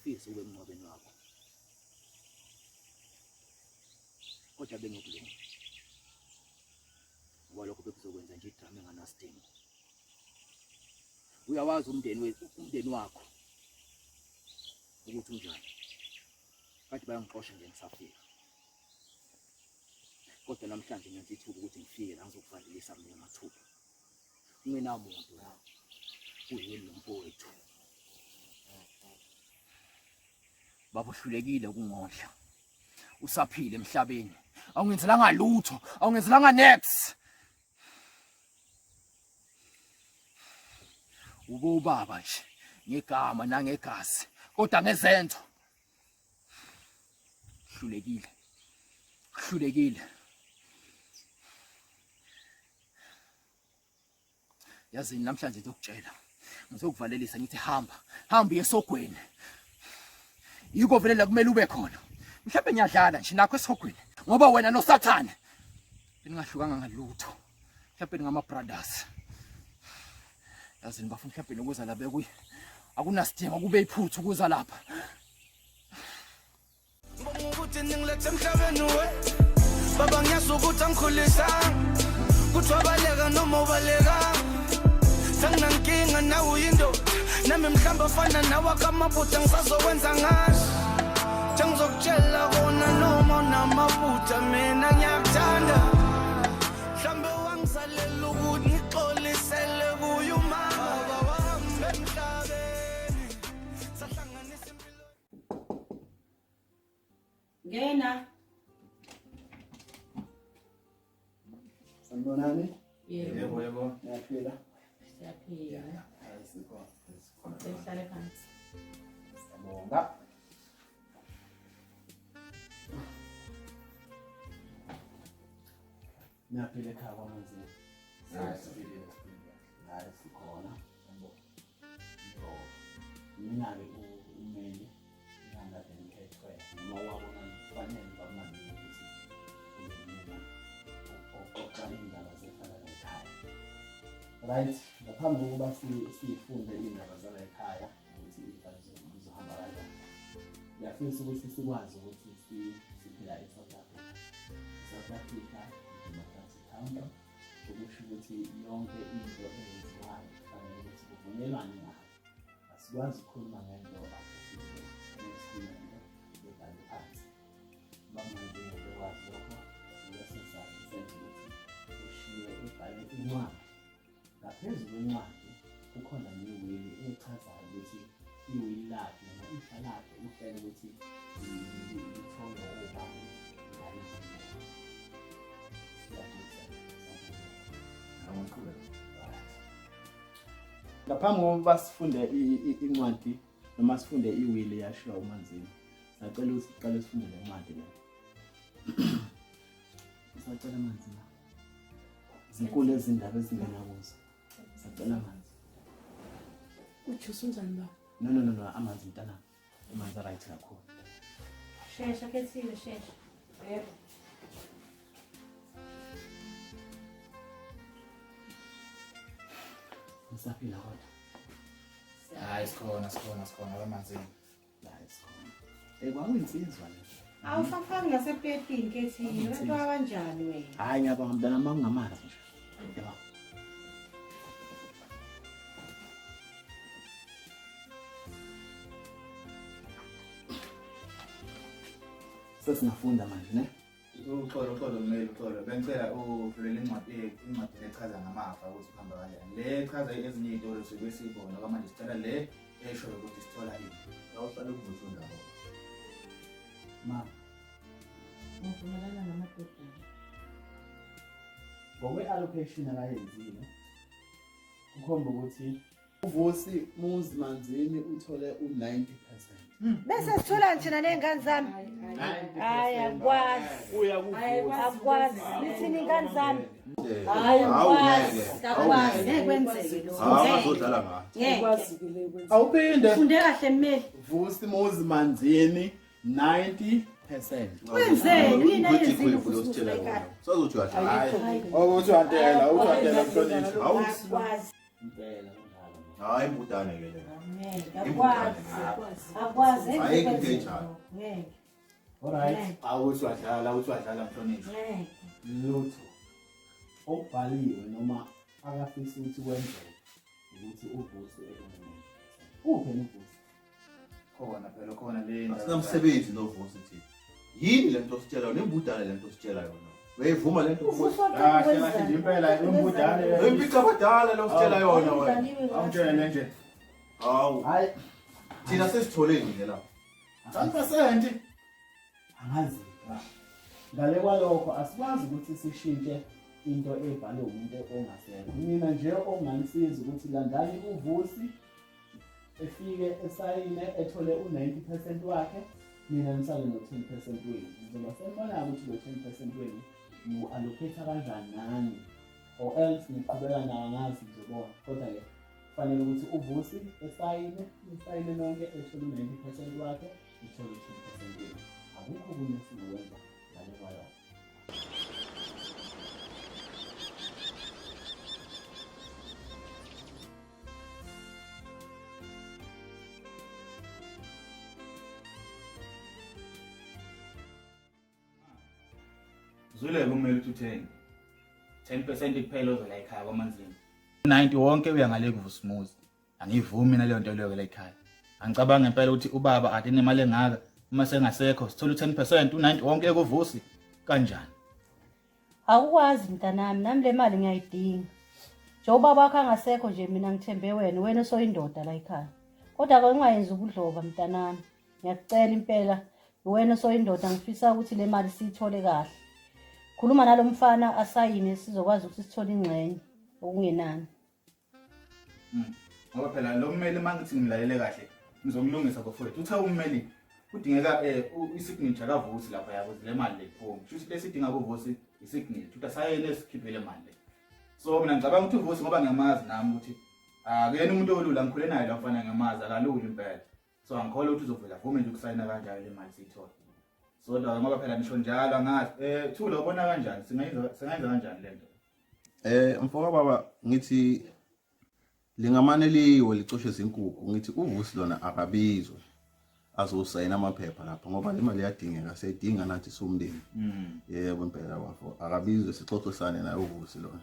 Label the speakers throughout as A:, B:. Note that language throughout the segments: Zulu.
A: angifisi ube emngcwabeni wakho kodwa bengikulunga ngoba lokho bekuzokwenza nje idrama enganasidingo. Uyawazi umndeni wakho ukuthi unjani kade bayangixosha nje ngisafika kodwa namhlanje ngenza ithuba ukuthi ngifike la ngizokuvalelisa mina mathupha ungenamuntu la uyini nomfowethu babuhlulekile ukungodla usaphile emhlabeni awungenzelanga lutho awungenzelanga next ubaba nje ngegama nangegazi kodwa ngezenzo hlulekile yazi namhlanje ngizokutshela ngizokuvalelisa ngithi hamba esogweni yiko vele kumele ube khona mhlawumbe ngiyadlala nje nakho esogweni ngoba wena noSathane bengingahlukanga ngalutho mhlawumbe ngama brothers yazi bafuna mhlawumbe ukuza la bekuyi akunasidingo kube iphuthu ukuza lapha
B: ukuthi ningilethe emhlabeni we baba ngiyasukuthi angikhulisa kuthobaleka noma ubaleka sanginankinga nawe uyindoda nami mhlamba fana nawe akamaphutha ngisazokwenza ngazo ngizokutshela kona noma namaphutha mina ngiyakuthanda mhlambe wangisalela ukuthi ngixolisele kuye umama wami emhlabeni sahlanganisa impilo
C: ngena
D: sanibonani
C: yebo
D: yaphila
C: siyaphila
D: ayisiko
C: sihlale phansi
D: siyabonga naphila ekhaya kwamanzi hayi sikhona mina-ke umeli ngangade ngikhethwe noma wabona kufanele bakunambile ukuthi kube mina oqala iy'ndaba zefana ekhaya. Right, ngaphambi kokuba sifunde iy'ndaba zala ekhaya ukuthi iy'ndaba zizohamba kanjani. Ngiyafisa ukuthi sikwazi ukuthi siphila eSouth Africa. South Africa i-democratic country okusho ukuthi yonke into eyenziwayo kufanele ukuthi kuvunyelwane ngayo. Asikwazi ukukhuluma ngento yebhali phansi. Bamanje ngokwazi lokho ngiyasizathu senze ukuthi kushiwe ibhale incwadi. Ngaphezu kwencwadi kukhona newili echazayo ukuthi iwili lakhe noma ifa lakhe uhlele ukuthi litholwe obani ngaphambi kokuba sifunde incwadi noma sifunde iwili yashiwa uManzini sacela ukuthi siqale sifunde le ncwadi le sacela Manzini zinkulu ezindaba ezingena kuzo sacela amanzi
C: ujuice unjani ba
D: no amanzi mntana amanzi right kakhulu
C: shesha kethile shesha yebo
D: Ngisaphila kodwa.
E: Hayi sikhona amanzini.
D: Hayi sikhona. Kwakuyinsizwa le.
C: awufafanga ngasepletini kethile wethu kanjani wena
D: Hayi ngiyabonga mntana mangingamazi nje. Yebo. Sesingafunda manje ne?
E: Uxolo Meli bengicela uvulele incwadi echaza ngamafa ukuthi uhamba kanjani. Le echaza ezinye izinto sobe sibona manje sicela le esho ukuthi sithola ini. Awuhlala ukuvuthwa ndawo.
D: Ma.
C: ngivumelana namadoda
D: Ngokwe-allocation akayenzile kukhomba ukuthi uVusi Manzini uthole u90%.
F: Bese sithola njena nengane zami. Hayi akwazi. Akwazi. Lithini ingane zami? Hayi akwazi. Nekwenzeke lokho.
G: Awuzodlala ngayo.
D: Awuphinde.
F: Funde kahle Mmeli.
D: Vusi Manzini 90%.
F: Wenzeni yini ayenzile
G: futhi ekhaya. Sozothi uyahlala.
D: Ukuthi uyathela mhlonishwa.
F: Akwazi.
D: Impela
G: Hayi imbudane ke le.
F: Ngeke akwazi
G: Ayikho into enjalo.
F: ngeke
E: Alright, awuthi wadlala mhlonishwa.
F: ngeke
D: lutho okubhaliwe noma akafisa ukuthi kwenzeke ukuthi uvusi ekumele. Uphela uvusi.
E: Khona le.
G: Asinamsebenzi novusi thina. Yini lento ositshela yona imbudane lento ositshela yona? Uyayivuma lento uvusi?
E: Kahle nje impela imbudane.
G: Impica abadala lo ositshela yona wena.
E: Awutshele nje.
G: Hawu.
D: Hayi,
G: Thina sesithole nje la.
E: 100%.
D: angazi. Ngale kwalokho asikwazi ukuthi sishintshe into ebhalwe umuntu ongasekho. Mina nje ongangisiza ukuthi landani uvusi efike esayine ethole u90% wakhe, mina ngisale no10% wenu. Ngizoba senibona ukuthi lo 10% wenu mu-allocate kanjani nani, or else niqhubeka nawo ngazi ngizobona. Kodwa ke kufanele ukuthi uvusi esayine nonke ethole u90% wakhe, ethole u10% wenu. Akukho okunye esinokwenza ngale kwalokho.
E: Zwile kumele ukuthi uthenge 10% kuphela ozola ekhaya kwamanzini. 90 wonke uya ngale kuvusimuzi. Angivumi mina leyo nto leyo la ekhaya. Angicabanga impela ukuthi ubaba ade nemali engaka uma sengasekho sithola 10% u90 wonke ekuvusi kanjani?
F: Awukwazi mntanami, nami le mali ngiyayidinga. Njengoba bakho angasekho nje mina ngithembe wena soyindoda la ekhaya. Kodwa ke ungayenza ubudloba mntanami. Ngiyakucela impela, wena soyindoda ngifisa ukuthi le mali siyithole kahle. Khuluma nalo mfana asayine sizokwazi ukuthi sithole ingxenye okungenani.
E: Ngoba phela lo mmeli mangithi ngimlalele kahle ngizomlungisa ngofowethu. Uthe ummeli kudingeka isignature kavusi lapha yabo le mali lephuma. Kusho lesidinga kuvusi isignature ukuthi asayene esikhiphele mali. So mina ngicabanga ukuthi uvusi ngoba ngiyamazi nami ukuthi akuyena umuntu olula ngikhule naye la mfana ngiyamazi akalula impela. So angikholwa ukuthi uzovela vume nje ukusayina kanjalo le mali siyithola. So la ngoba phela nisho njalo angazi Thula ubona kanjani singayenza kanjani lento?
G: Mfoka baba ngithi lingamane liwe licoshe izinkukhu ngithi uvusi lona akabizwe azosayina amaphepha lapha ngoba le mali iyadingeka seyidinga nathi somndeni. Yebo impela bafo akabizwe sixoxisane naye uvusi lona.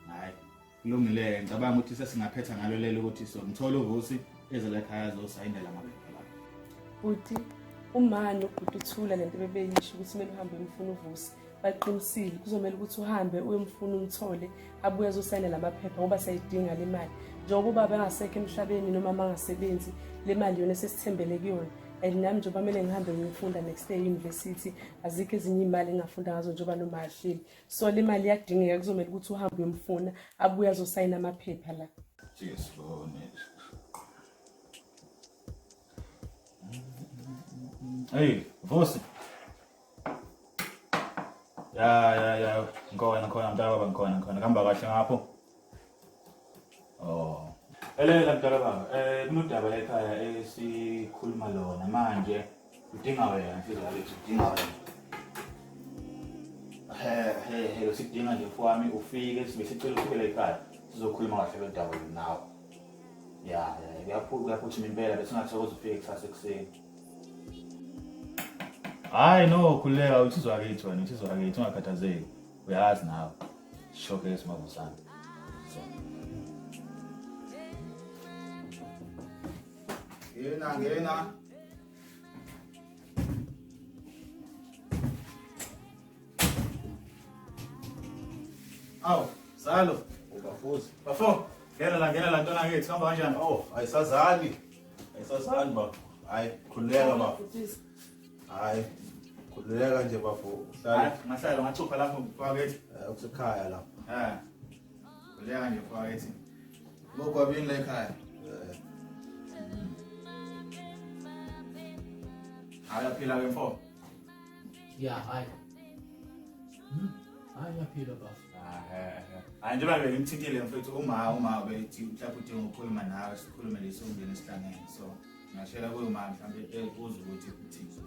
E: Hayi kulungile ngicabanga ukuthi sesingaphetha ngalo lelo ukuthi ngithola uvusi eze la ekhaya azosayinela amaphepha lapha.
H: Uthi umani ubhuti uthula lento bebeyisho ukuthi kumele uhambe umfuna uvusi baqinisile kuzomela ukuthi uhambe uyomfuna umthole abuye azosayinela amaphepha ngoba sayidinga le mali njengoba ubaba engasekho emhlabeni noma mangasebenzi le mali yona sesithembele kuyona. Nami njengoba kumele ngihambe ngiyofunda next day university azikho ezinye imali engafunda ngazo njengoba noma ahleli. So le mali iyadingeka kuzomela ukuthi uhambe uyomfuna abuye azosayina amaphepha la.
E: Cheers for it. Hey, vusi. Ya. Ngikona mntaka baba ngikona. Kuhamba kahle ngapho. Oh. Elela mntaka baba. Kunodaba la ekhaya esikhuluma lona manje. Udinga wena sizalethi udinga wena. Hey, usidinga nje mfowami ufike sibe sicela ufike la ekhaya. Sizokhuluma kahle lodaba nawe. Ya, uyaphuthuma impela bese ngathokoza ufike kusasa ekseni. Hayi no khuleka uthizwa kithi wena ungakhathazeki uyazi nawe shoke esimavusana so ngena aw salo
G: Ubafuzi.
E: bafo ngena la ntona ngithi hamba kanjani
G: Ayisazani baba. Hayi khuleka baba. Hayi khuleka nje bafo.
E: hayi ngahlala ngathupha lapho kwakethi
G: Ukusekhaya lapha.
E: khuleka nje kwakethi ngokwabini la ekhaya ayaphila ke mfo
A: hayi yaphila bafo.
E: hayi njengoba ngimthintile mfethu uma bethi mhlawumbe udinga ukukhuluma nawe sikhulume lesongene esihlangene so ngashela kuyo mama mhlawumbe uzwe ukuthi uthini.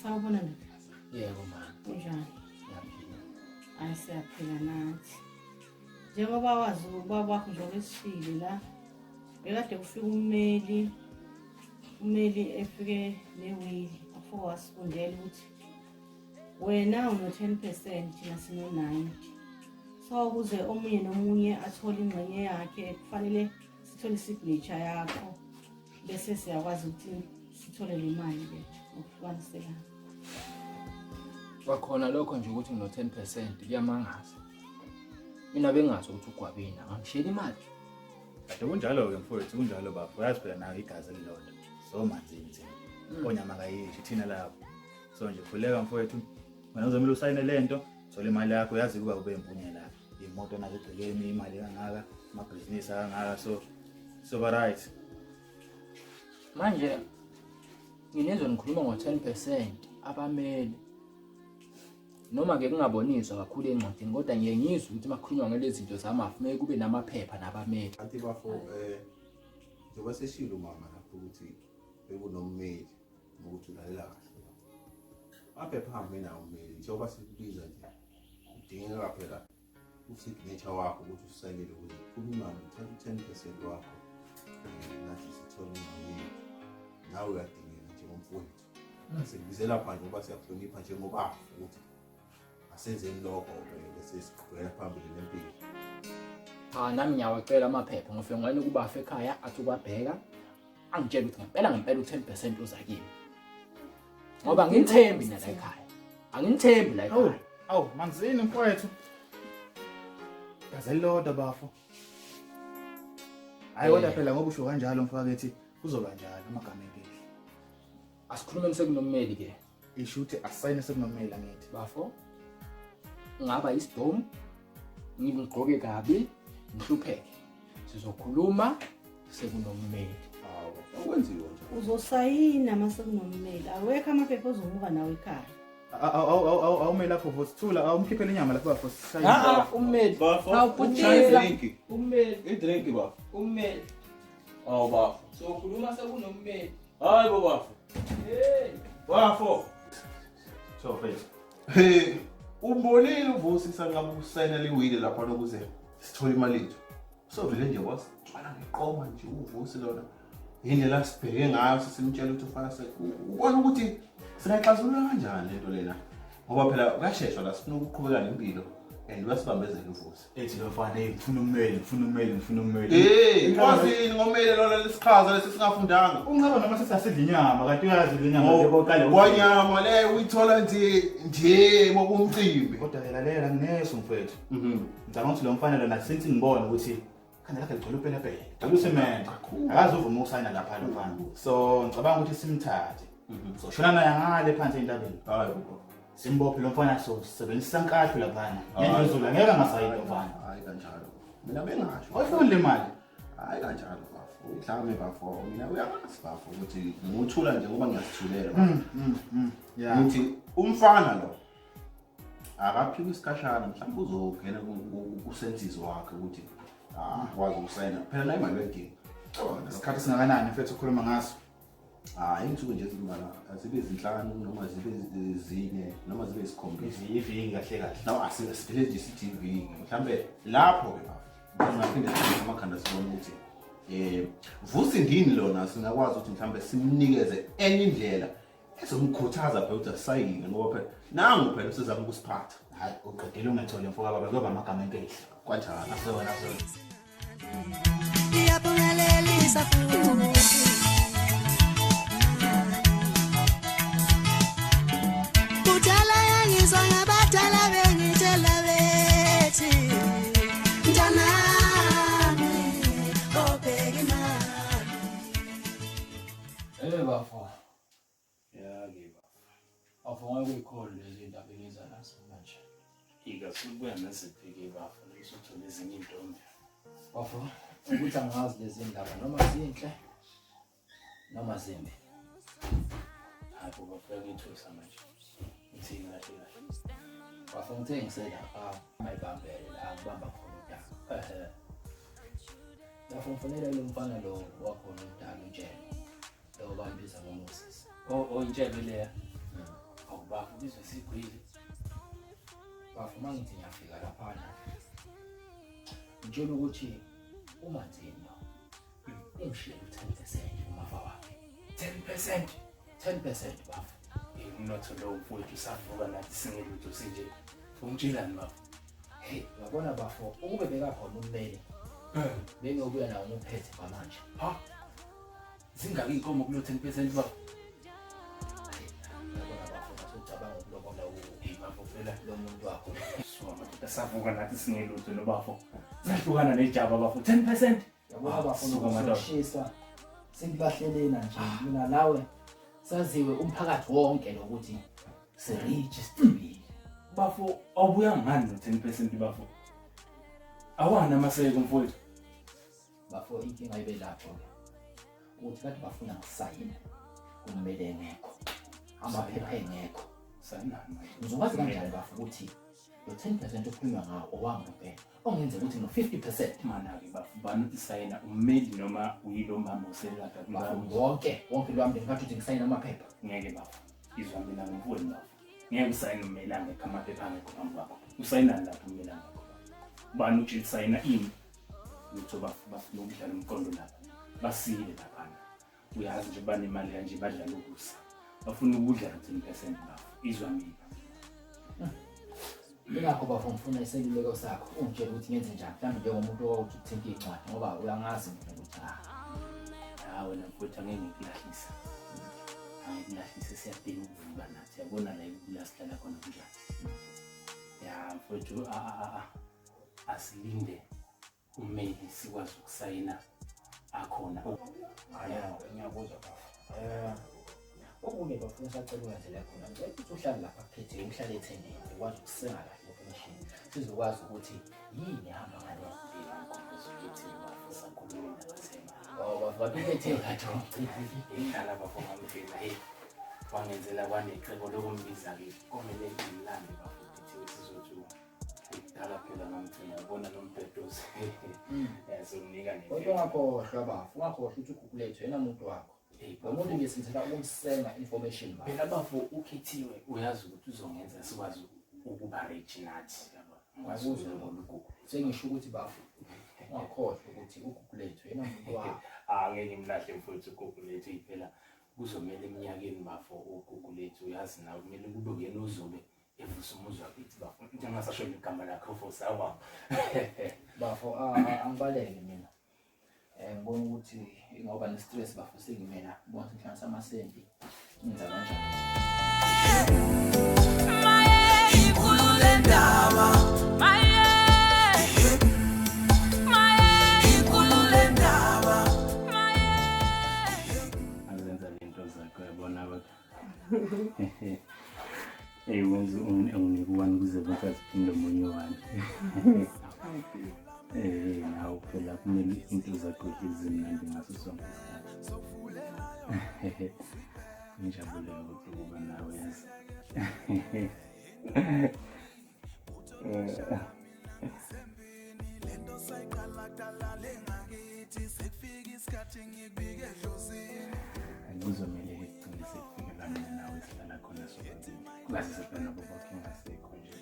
C: Sawubona nini?
A: Yebo mama.
C: Kunjani?
A: Yaphila.
C: Hayi siyaphila nathi. Njengoba wazi ubaba wakho njengoba esishile la
F: bekade kufika ummeli efike newili afike wasifundela ukuthi wena uno-10% thina sino-90. So ukuze omunye nomunye athole ingxenye yakhe kufanele sithole isignature yakho bese siyakwazi ukuthi sithole le mali le ngokuhlukaniselana.
A: Kwakhona lokho nje ukuthi ngino-10% kuyamangaza. Mina bengazi ukuthi ugwabina ngangishela imali.
E: Kade kunjalo-ke mfowethu, kunjalo bafo. Uyazi phela nawe igazi elilodwa. So manzinzi. Onyama kayishi thina lapho. So nje khuleka mfowethu. Wena uzomela usayine lento, thola imali yakho, yazi kuba ube impunyela. Imoto nazo egcekeni, imali kangaka, amabhizinisi kangaka, so right.
A: Manje nginezwe ngikhuluma ngo-10% abameli. Noma ke kungaboniswa kakhulu encwadini kodwa ngiye ngizwe ukuthi makukhulunywa ngalezi zinto zamafa kumele kube namaphepha nabameli.
G: Kanti bafo njengoba seshilo mama lapho ukuthi bekunommeli ukuthi ulalela kahle. Amaphepha ahambe nawo ummeli njengoba sikubiza nje. Kudingeka phela usignature wakho ukuthi usayele ukuthi kukhulunywa ngo-10% wakho. Nathi sithole imali. Nawe uyadingeka njengomfowethu. Sikubizela phansi ngoba siyahlonipha njengoba ukuthi asenzeni lokho bese siqhubeka phambili nempilo.
A: Nami ngiyawacela amaphepha ngofika ngani kubafa ekhaya athi ukwabheka angitshela ukuthi ngempela u-10% uza kimi. Ngoba ngithembi nala ekhaya. Angithembi la ekhaya.
E: Awu, manzini mfowethu. Gazelilodwa bafo. Hayi kodwa phela ngoba usho kanjalo mfakathi kuzoba njalo amagama empilo.
A: Asikhulumeni sekunommeli ke.
E: Isho ukuthi asayine sekunommeli angithi.
A: Bafo. Ngaba isidom. Ngigqoke kabi, ngihlupheke. Sizokhuluma sekunommeli.
G: Akwenziwa nje.
F: Uzosayina mase kunommeli. Awekho amaphepha ozomuka nawe ekhaya.
E: Awumeli lapho vosithula, awumkhiphele inyama lapho bafo sayine.
A: Ummeli.
G: Bafo.
A: Awuputisa.
G: Drink.
A: Ummeli.
G: Idrink bafo.
A: Ummeli.
G: Awu bafo.
A: Sokhuluma sekunommeli.
G: Hayi bo bafo.
A: Hey.
G: Bafo.
E: So face.
G: Hey, umbonile uvusi sangabe usayina liwile lapha nokuze sithole imali yethu. So vele nje wasixwala ngeqoma nje uvusi lona. Indlela sibheke ngayo sisimtshela ukuthi ufase ubona ukuthi singaxazulula kanjani lento lena. Ngoba phela kuyasheshwa la sifuna ukuqhubeka nempilo and wasibambezela uvusi.
E: Ethi lo mfana ngifuna ummeli.
G: Kwazini ngomele lona lesichaza lesi singafundanga.
E: Ungaba noma sesasidla inyama kanti uyazi le nyama nje boqale.
G: Kwanyama le uyithola nje mokumcimbi.
E: Kodwa lalela ngineso mfethu. Ngicabanga ukuthi lo mfana lona since ngibona ukuthi khanda lakhe ligcwele upelepele. Usemende. Akazi uvuma ukusayina lapha lo mfana. So ngicabanga ukuthi simthathe. So shona naye ngale phansi entabeni.
G: Hayi.
E: Simbophe lo mfana so sebenzisa nkatho lapha. Ngiyezula ngeke ngasayina mfana.
G: Hayi kanjalo. Mina bengasho.
E: Awufuni le mali.
G: Hayi kanjalo bafo. Uhlame bafo. Mina uyazi bafo ukuthi ngikuthula nje ngoba ngiyasithulela.
E: Yeah.
G: Ngithi umfana lo akaphika isikashana mhlawumbe uzogena kusensizo wakhe ukuthi wazi ukusayina. Phela nayo imali wenkinga.
E: Isikhathi singakanani mfethu ukhuluma ngaso?
G: Insuku nje zimala zibe zinhlanu noma zibe zine noma zibe isikhombisa.
E: Iviki kahle kahle.
G: Naw asivele nje sithi iviki. Mhlambe lapho ke bafo. Singaphinde sibe amakhanda sibone ukuthi vusi ndini lona singakwazi ukuthi mhlambe simnikeze enye indlela ezomkhuthaza phela ukuthi asayine ngoba phela nangu phela usizama ukusiphatha.
E: Hayi uqedile ungathole mfoka baba kuba amagama empilo.
G: Kanjalo
E: Asewena so.
B: Iyaphumelelisa futhi. Kudala yangizwa ngabadala bengitshela bethi mntanami obheka imali.
A: Bafo.
D: Yeah-ke
A: Bafo ngeke uyikhole lezi ndaba engiza nazo manje.
D: ika sukubuya nesiphi-ke bafo usuthola ezinye intombi.
A: Bafo ukuthi angazi lezi ndaba noma zinhle noma zimbi.
D: Hayi bo bafo ngithusa manje. Ngithini kahle kahle.
A: Bafo ngithe ngiselapha mayibambele la ngibamba khona udaba. Bafo ngifonela lo mfana lo wakhona udala untshela. Lo bambiza ngoMoses.
D: Intshebe leya. Awubafo bizwe sigwile.
A: Bafo mangithi ngiyafika lapha ngitshela ukuthi uManzini engishilo 10% umafa wakhe. 10%. 10% bafu.
D: Umnotho lo mfowethu usavuka nathi singelutho sinje. Ungitshelani bafo?
A: Hey, uyabona bafo, ukube bekakhona ummeli. Bengokuya nawo uphethe kwamanje.
D: Ha? Zingaki inkomo kulo 10% bafo?
A: Uyabona bafo, ngasocabanga ukulobola
D: Bafo phela
A: lo muntu wakho.
D: so amadoda savuka nathi singelutho nobafo. Sahlukana nejaba bafo 10%.
A: Yabona bafo
D: suka madoda.
A: nokushisa. Sengibahlelela nje mina nawe. Saziwe umphakathi wonke lokuthi se-register.
D: Bafo awubuya ngani no 10% bafo? Awana amaseko mfowethu.
A: Bafo inkinga ibe lapho ke. Ukuthi kade bafuna ngisayine ummeli engekho. Amaphepha engekho.
D: Sanani manje?
A: Ngizokwazi kanjani bafo ukuthi lo 10% okhulunywa ngawo owami ngempela. Ongenze ukuthi no 50%
D: Mana-ke bafo bani isayina ummeli noma uyilo mama uselapha
A: bafo
D: kubafo.
A: wonke lwami ngathi ukuthi ngisayine amaphepha.
D: Ngeke bafo. Izwa mina ngimfuni bafo. Ngeke usayine ummeli angekho amaphepha angekho phambi kwakho. Usayinani lapho ummeli angekho? Bani uthi sayina ini? Utho bafuna ukudlala umqondo lapha. Basile lapha. Uyazi nje banemali kanje badlala ukusa. Bafuna ukudla 10% bafo. Izwa mina.
A: Ingakho bafo ngifuna iseluleko sakho. Ungitshela ukuthi ngenze njani. Mhlawumbe njengomuntu owathi uthinta incwadi ngoba uyangazi ukuthi
D: Hawe namfowethu angeke ngikulahlisa. Angikulahlisa siyadinga ukuvuka nathi. Yabona la ikulasithala khona kunjani. Ya mfowethu asilinde ummeli sikwazi ukusayina akhona.
A: Ngiyakuzwa bafo. Okunye bafuna sacela ukwenzela khona. Ngicela ukuthi uhlale lapha phethe uhlale ethendeni. Ukwazi ukusenga kahle information. Sizokwazi ukuthi yini ehamba ngale mpilo
D: Ngikhombisa ukuthi bafo sakhuluma nabathema.
A: bafike kathi
D: Ngidlala bafo ngamfela hey. Wangenzela kwanecebo lokumbiza-ke komele ngilande bafo ukuthi sizothi kudala phela ngamthina yabona lo mbhedozi. Yazomnika
A: kodwa ungakhohlwa bafo, ungakhohlwa ukuthi uGoogle lethu yena muntu wakho. Lo muntu ngisenzela ukumsenga information bafo.
D: phela bafo ukhethiwe uyazi ukuthi uzongenza sikwazi ukuba rich nathi yabo.
A: Ngiyakuzwa ngolugugu. Sengisho ukuthi bafo ungakhohlwa ukuthi uGoogle lethu yena muntu wakho.
D: Angeke ngimlahle mfowethu uGoogle lethu iphela kuzomela eminyakeni bafo uGoogle lethu uyazi nawe kumele kube uyena ozobe evusa umuzwa kithi bafo. Njengasasho igama lakho mfowethu sawa.
A: Bafo angibaleke mina. Ngibona ukuthi ngoba ne-stress bafo sengimena bonke ngihlanganisa amasenti. Ngenza kanjani?
D: Azenza lento zakho yabona kodwa. Wenza ungikuwani kuze kungaziphinde omunye wani. Nawe phela kumele into zakho ezimnandi ngaso sonke isikhathi. Ngijabule ukuthi ukuba nawe yazi. Kuzomele kugcine sekufika mina nawe sihlala khona sobabili. Kwazi sephela bonke ngasekho nje.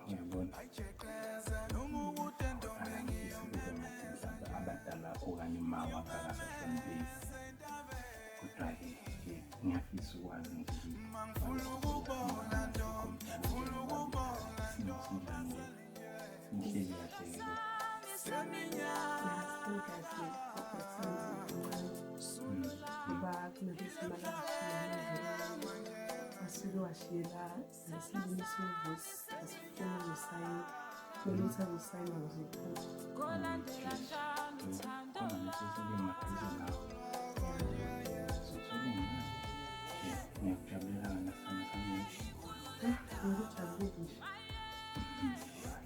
D: Ngiyabona. Abadala okanye umawa akasahlonipheki. Kodwa-ke ngiyafisa ukwazi nje sinhleli kahle
H: asuke washiyela nesilimi sovusi asifuna ngosayini kumele ukuthi azosayina
D: ngiyakujabulela ngasana sami.
H: ngikujabulile nje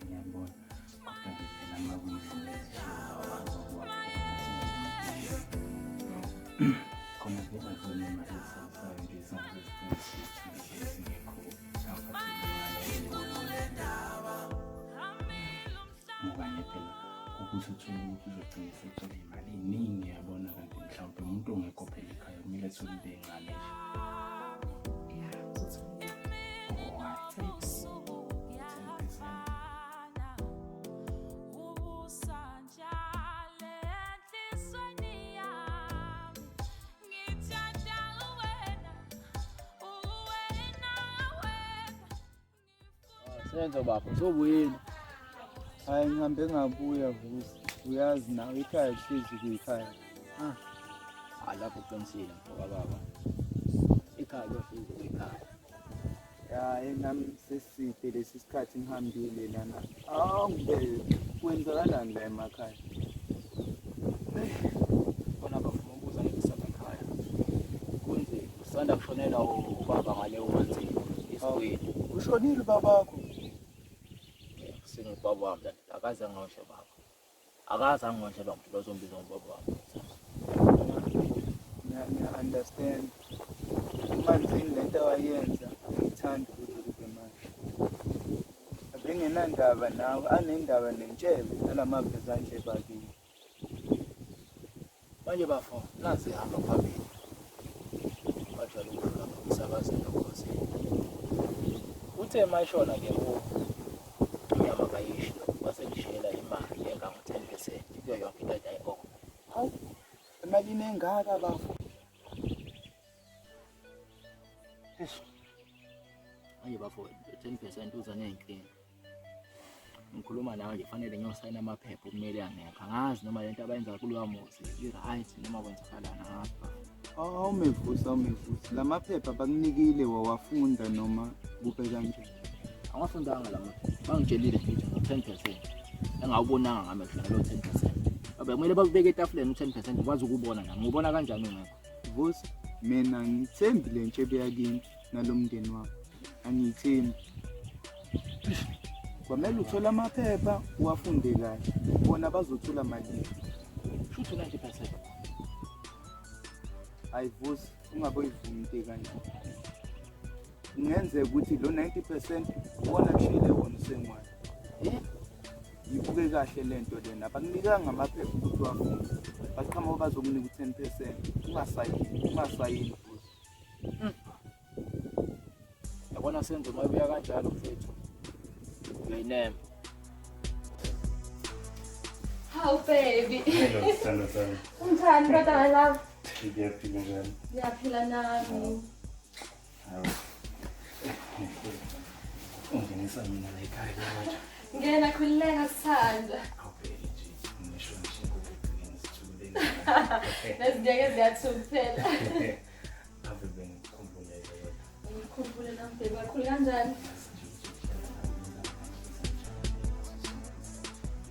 D: Ngiyabona kodwa phela uma kuyizinto khona phela khona imali ezisayo nje singekho okanye phela ukuthi uthole ukuthi uzogcina sethola imali eningi yabona kanti mhlawumbe umuntu ongekho phela ekhaya kumele athole into encane nje.
A: Senzo baba, uzobuyela.
I: Hayi ngihambe ngabuya Vusi. Uyazi nawe ikhaya lihlezi kuyikhaya.
A: Lapho uqinisile ngoba baba. Ekhaya lohlezi ekhaya.
I: Ya nami seside lesi sikhathi ngihambile lana. Ngibe kwenzakalani la emakhaya?
A: Khona bafuna ukubuza ngekusasa ekhaya. Kunzima, usanda kushonela ubaba ngale umanzi esikwini.
I: Ushonile babakho?
A: Singubaba wami, akaze angoshe baba. Akaze angoshe lo muntu lozombiza ngobaba wami.
I: Understand. Umanzini lento ayenza ngithanda ukuthi kube manje. Abengenandaba nawe, anendaba nentshebe nalamaveza nje bakini.
A: Manje bafo, nazi hamba phambili. Bajwayele ukufika ngokusakazeni nokhosini. Uthe mayishona ke unyama kayishi wasengishela imali engango-10% kuyo yonke into ayidayibona.
I: Hawu, emalini engaka bafo?
A: Manje bafo 10% uza ney'nkinga. Ngikhuluma nawe nje fanele ngiyosayina amaphepha okumele angekho. Angazi noma lento abayenza kuloya muzi i-right noma kwenzakalana ngapha.
I: Awumevusa. La maphepha bakunikile wawafunda noma kube kanje?
A: Angafundanga la maphepha. Bangitshelile ngithi ngo-10%. Engawubonanga ngami kushona lo 10%. Abe kumele bakubeke etafuleni u-10% ukwazi ukubona nami. Ngibona kanjani ngakho?
I: Vusi, mina ngithembi le ntshebe yakini nalomndeni wakho. Angiyithembi. Kwamele uthole amaphepha uwafunde kahle. Bona bazothola malini.
A: Shuthu 90%.
I: Hayi Vusi, ungaboyivumi kanje. Ngenzeka ukuthi lo 90% ubona kushile wona usengwayo. Yibuke kahle lento lena. Abakunikanga amaphepha ukuthi uwafunde. Baqhamuka bazokunika u10%. Ungasayini Vusi.
A: Yabona Senzo mayibuya kanjalo mfethu. Uyayinemba.
H: Hawu baby.
J: Hello, sithando sami.
H: Unjani kodwa my love?
J: Ngiyaphila njani?
H: Ngiyaphila nami.
J: Hawu. Ungenisa mina la ekhaya manje.
H: Ngena khululeka sithanda.
J: Awubheke nje. Ngisho ngikubhekene sithuleni.
H: Nezindiyeke ziyathuphela.
J: Ave bengikhumbuleke yena.
H: Ngikhumbule nami baby, kakhulu kanjani?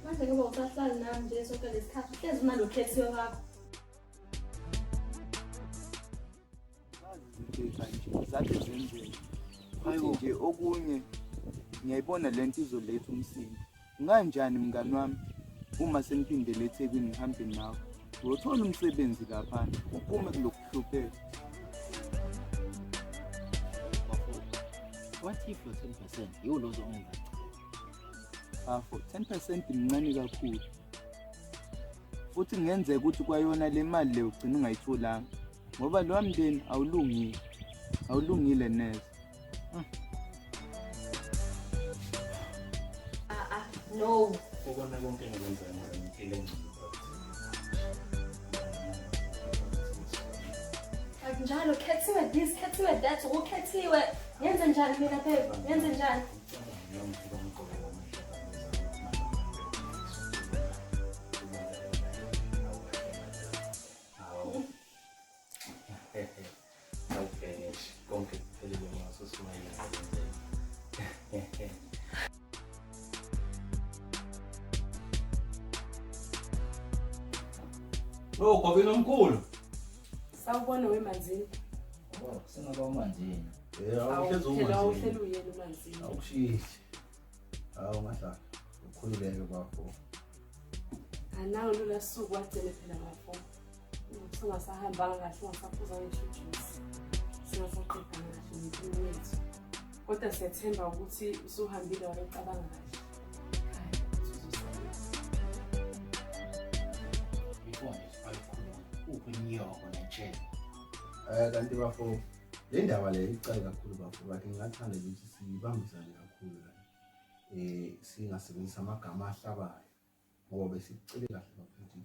H: Manje ngoba usahlala nami nje sonke lesikhathi uhlezi unalokhethiwe wakho.
I: Zathi zenzeni. Futhi nje okunye ngiyayibona lento izoletha umsindo. Nganjani mngani wami uma seniphindele eThekwini ngihambe nawe? Uyothola umsebenzi lapha uphume kulokuhlupheka.
A: What if your 10% yiwo lo zonga?
I: Bafo 10% imncane kakhulu. Futhi ngenzeka ukuthi kwayona le mali le ugcina ungayitholanga ngoba lo mndeni awulungile. Awulungile neze.
H: No.
J: Ukona konke engikwenzayo ngempilo engcono.
H: Akunjalo, khethiwe this, khethiwe that, ukhethiwe. Yenze njani mina babe? Yenze njani?
J: Okay, konke kuphelile ngaso simayela.
G: Oh, kwabena omkhulu.
H: Sawubona wemanzini.
A: Singaba manzini.
G: Awuhlezi
H: Phela
G: umanzi.
H: uhleli uyena umanzini.
G: Awushithi. Ngahlala. Ukhululeke bafo.
H: Anawo lula suku wagcine phela ngafo. Singasahambanga kahle, singasaphuza ngeshujuice. Singasaqedanga kahle nempilo yethu. Kodwa siyathemba ukuthi usuhambile wayecabanga kahle.
A: Before nje ubunyoko nentshela.
G: Kanti bafo le ndaba le icala kakhulu bafo bathi ngingathanda ukuthi sibambisane kakhulu la. Singasebenzisa amagama ahlabayo ngoba besicile kahle bafo ukuthi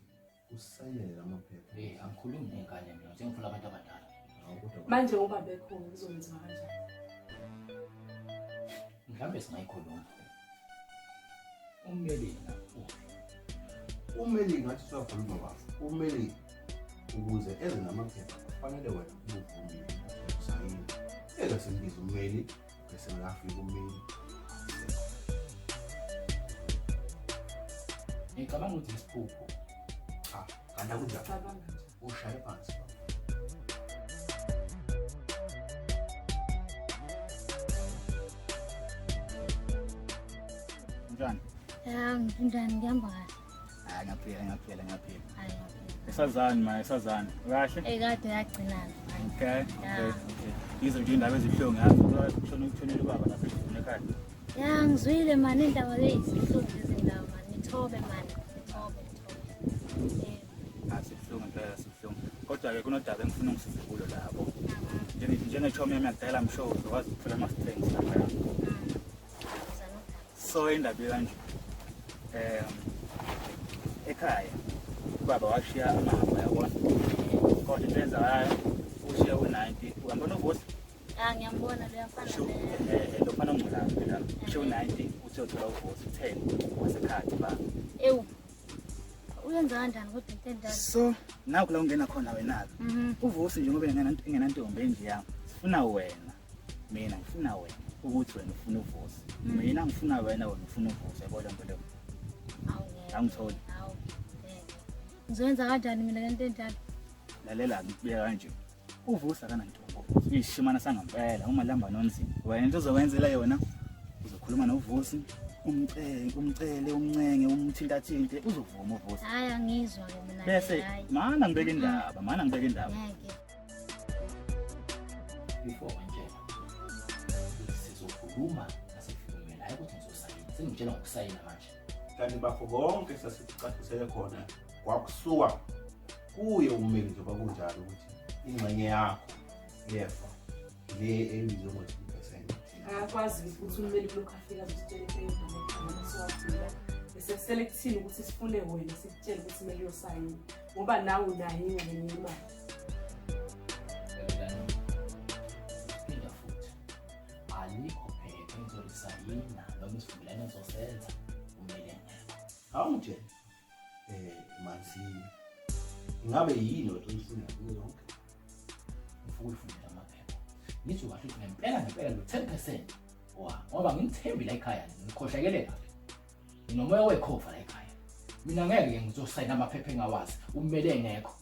G: usayinele lamaphepha.
A: Angikhulumi nengane mina, sengifuna abantu abadala.
H: Manje ngoba bekho ngizokwenza kanjani?
A: mhlambe singayikhuluma. Ummeli na.
G: Ummeli ngathi siyakhuluma bafu. Ummeli ukuze eze namaphepha kufanele wena uvumile usayini. Ela simbiza ummeli bese ngafika ummeli.
A: Ngicabanga ukuthi isiphupho.
G: Cha, kanti akunjalo. Ushaye phansi.
E: Njani?
K: Ya, ngindani ngihamba kahle.
E: Ngaphila.
K: Hayi.
E: Esazani ma, esazani. Kahle?
K: Kade yagcina.
E: Okay.
K: Ya.
E: Yizo nje indaba ezihlungu ngazo. Kushona ukuthonela ubaba lapha ekhaya.
K: Ya, ngizwile mani indaba lezihlungu izindaba mani. Nithobe mani. Nithobe.
E: Asihlungu impela sihlungu. Kodwa-ke kunodaba engifuna ngisize kulo lapho. Njengechomi yami yakudala msho uzokwazi ukuthola ama-strengths lapha. So indaba kanje. Ekhaya ubaba washiya amahamba yabona. Kodwa into enzayo ushiya u-90. Uyambona uVusi?
K: Ya, ngiyambona luyafana
E: lofana ongculayo phela. Ushiya u-90 uthi uthola uVusi 10 wasekhaya ba.
K: Ewu. Uyenza kanjani kodwa into endala?
E: So naku la ungena khona wena-ke. uVusi njengoba engenantombi endliyami sifuna wena. Mina ngifuna wena ukuthi wena ufuna uVusi. Mina ngifuna wena ufuna uVusi yabo lento leyo. Angitholi.
K: Hawu. Ngizoyenza kanjani mina lento enjalo?
E: Lalela ngikubeka kanje. uVusi akanantombi. Uyishimana sangempela uma lamba nonzima. Wena into ozokwenzela yona uzokhuluma noVusi. Umcele umncenge umthintathinte uzovuma uVusi.
K: Hayi angizwa ke mina.
E: Bese mana ngibeka indaba.
K: Ngeke.
A: Before manje. Sizokhuluma nasifike la ukuthi ngizosayina. Sengitshela ngokusayina manje.
G: Kanti bafo konke sasicachisele khona kwakusuka kuye ummeli njengoba kunjalo ukuthi ingxenye yakho yefa le ebizwe ngokuthi 10%.
H: Akwazi ukuthi ummeli kulokho afika azositshela into esiwafika bese selekthini ukuthi sifune wena sikutshele ukuthi kumele uyosayina ngoba nawe unayo ingxenye imali.
A: Phinda futhi. Alikho phepha engizolisayina noma isivumelwano engizosenza ummeli ngeke.
G: Awungitshela manzi ingabe yini wethu uyifuna kuyo yonke?
A: Ngifuna ukufundela amaphepha. Ngithi kahle ukuthi ngempela lo 10% ngoba ngimthembi la ekhaya ngikhohlakele kahle. Nginomoya wekhofa la ekhaya. Mina ngeke ngizosayina amaphepha engawazi ummeli engekho.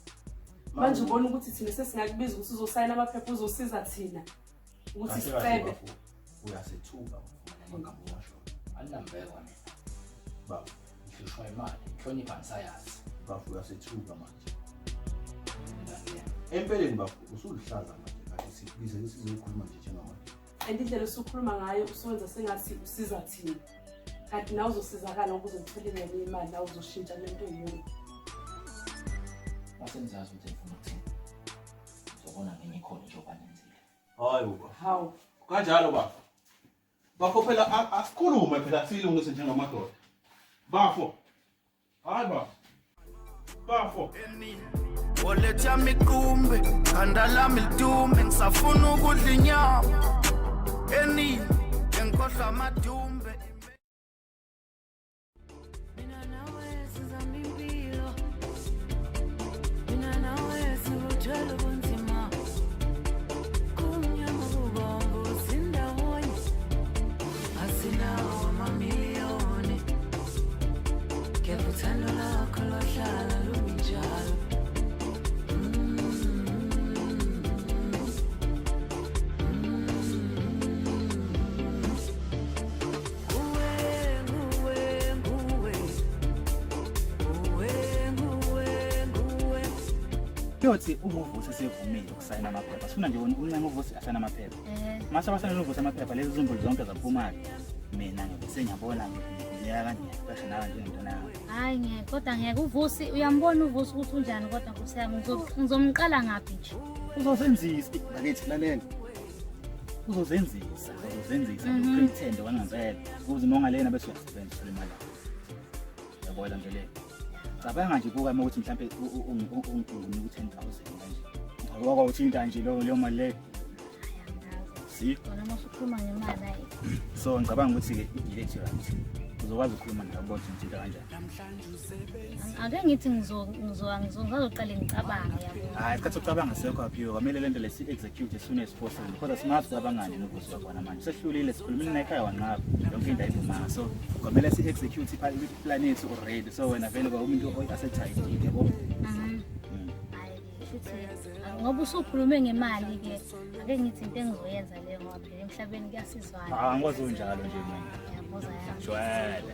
H: Manje ubona ukuthi thina sesingakubiza ukuthi uzosayina amaphepha uzosiza thina ukuthi sicebe.
G: Uyasethuka ufuna ngamashwa.
A: Alinambeko mina.
G: Baba,
A: ngihlushwa imali, inhlonipha ngisayazi.
G: Baba uyasethuka manje. Empeleni baba usulihlaza manje kathi sibize sizokhuluma nje njengamanje.
H: Indlela usukhuluma ngayo usenza sengathi usiza thina. Kanti nawe uzosizakala ukuze uthole ngenye imali nawe uzoshintsha lento eyini.
A: Wasenzazi ukuthi ngifuna ukuthini. Uzobona ngenye ikhona nje okwanenzile.
G: Hayi baba.
H: Hawu.
G: Kanjalo baba. Bafo phela asikhulume phela silungise njengamadoda. Bafo. Hayi baba. Bafo.
B: Oletha mikumbe, khanda lami lidumbe, ngisafuna ukudla inyama. Engikhohlwa amadumbe. Mina nawe sizama impilo. Mina nawe sibuthwele ubunzima. Kumnyama kubomvu sindawonye. Asinawo amamiliyoni. Kepha uthando lakho lohlala luminjalo.
E: Yothi uVusi sevumile ukusayina amaphepha. Sifuna nje uncenga uVusi asayina amaphepha. Mase basayina uVusi amaphepha lezi zimbulu zonke zaphuma mina ngibese ngiyabona ngiya kanje kashe nawe njengento nawe.
K: Hayi ngeke kodwa ngeke uVusi uyambona uVusi ukuthi unjani kodwa kusiyami ngizomqala ngapi nje.
E: Uzosenzisa bakithi lalela. Uzozenzisa pretend kwangempela ukuze mongalena bese uyasebenzisa imali. Yabona nje le. Cabanga nje kuka ukuthi mhlambe unginika 10,000 manje. Ngoba uthinta nje leyo mali le.
D: see
K: Wena uma usukhuluma ngemali ayi.
D: so ngicabanga ukuthi-ke i-director uzokwazi ukukhuluma ndabona ukuthi into kanjani.
K: Ake ngithi ngizoqale ngicabange yabo.
D: Hayi isikhathi sokucabanga sekho aphiwe kwamele le nto le si-execute as soon as possible kodwa simazi ucabangani novusi wakhona manje sehlulile sikhulumile nayekhaya wanqaba yonke into ayivumanga so kwamele si-execute iplan yethu already so wena vele umuntu asethayithi yabo.
K: Ngoba usukhulume ngemali-ke ake ngithi into engizoyenza leyo ngoba phela emhlabeni kuyasizwana.
D: Angikwazi unjalo nje mina.
K: Ngiyabuza yami.
D: Jwele.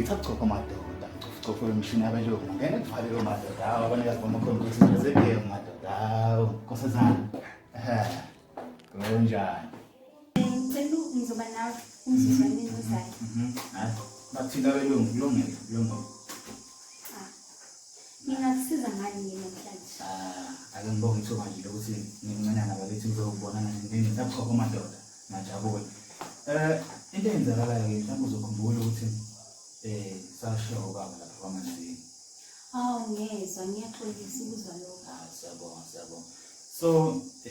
E: ngithatha chopha madoda chopha imishini yabelungu ngeke ngivale lo madoda hawo abanikazi bamakhompyutha zebheke madoda hawo nkosazana kunjani
L: ngicela ngizoba nawe umzuzwane ozayo
E: hayi bathina belungu kulungile
L: ngingakusiza ngani yena namhlanje
E: ake ngibonge ithuba nje lokuthi ngimncanyana bakithi ngizokubona ngendini ngithatha chopha madoda ngajabula into eyenzakalayo ke mhlawumbe uzokhumbula ukuthi sashiya ubaba lapha kwamanzini.
L: Ngezwa ngiyaxolisa ukuzwa lokho.
E: Siyabonga. So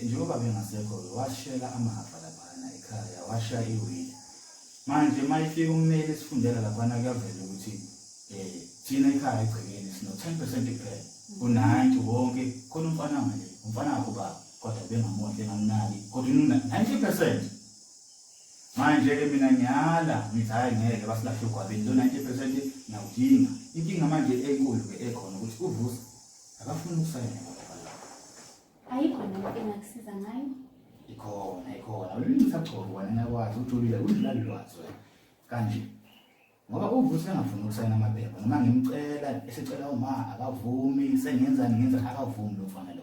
E: njengoba bengasekho washela amahafa laphana ekhaya washiya iwili. Manje mayifika ummeli sifundela laphana kuyavela ukuthi thina ekhaya egcekeni sino 10% kuphela. U90 wonke khona umfana manje umfana wakho baba kodwa bengamonhle ngamnaki kodwa 90%. Manje ke mina ngiyala ngithi hayi ngeke basilahle ugwabeni lo 90% ngiyawudinga inkinga manje enkulu ke ekhona ukuthi uvusa akafuni ukusayina ngapha
L: ayikho nento engakusiza ngayo
E: ikhona ulingisachoko wena ngakwazi ujulile udlala lwazi wena kanje ngoba uvusa engafuni ukusayina amaphepha noma ngimcela esicela uma akavumi sengenza akavumi lo mfana lo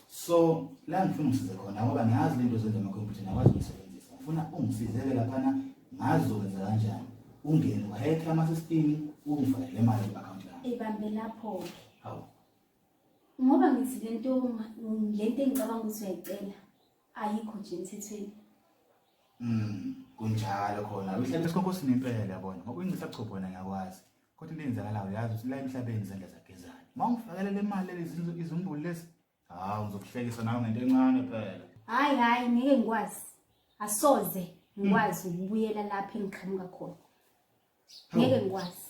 E: so la ngifuna ukusiza khona ngoba ngiyazi lento zenza amakhompyutha nakwazi ukusebenzisa ufuna ungisizeke laphana ngazokwenza kanjani ungene wahekha ama-system ungifake le mali ku-account yami
L: ibambe lapho
E: hawu
L: ngoba ngithi lento engicabanga ukuthi uyayicela ayikho nje emthethweni
E: kunjalo khona uhlale isikoko sinempela yabona ngoba ingisachopho wena ngiyakwazi kodwa into eyenzakalayo yazi ukuthi la emhlabeni izandla zagezana uma ungifakele le mali lezi izumbulu lezi hawu ngizokuhlekisa nawe ngento encane phela
L: hayi ngeke ngikwazi asoze ngikwazi ukubuyela lapha engiqhamuka khona ngeke ngikwazi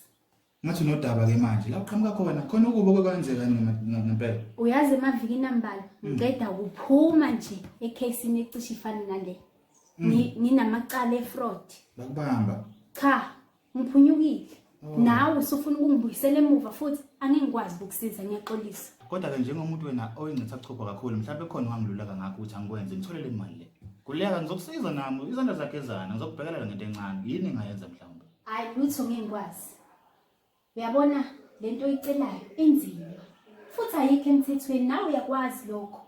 E: ngathi nodaba ke manje la uqhamuka khona ukuba kwenzeka ngempela
L: uyazi emavikini ambalwa ngiceda ukuphuma nje ekhasini ecishe ifana nale nginamacala efraud
E: bakubamba
L: cha ngiphunyukile nawe usufuna ukungibuyisela emuva futhi angengikwazi ukukusiza ngiyaxolisa
E: kodwa ke njengomuntu wena oyingithachopha kakhulu mhlawumbe khona ungangilulaka ngakho ukuthi angikwenze ngithole le mali le kuleka ngizokusiza nami izandla zagezana ngizokubhekelela ngento encane yini engayenza mhlawumbe
L: hayi lutho ngengikwazi uyabona lento oyicelayo inzima futhi ayikho emthethweni nawe uyakwazi lokho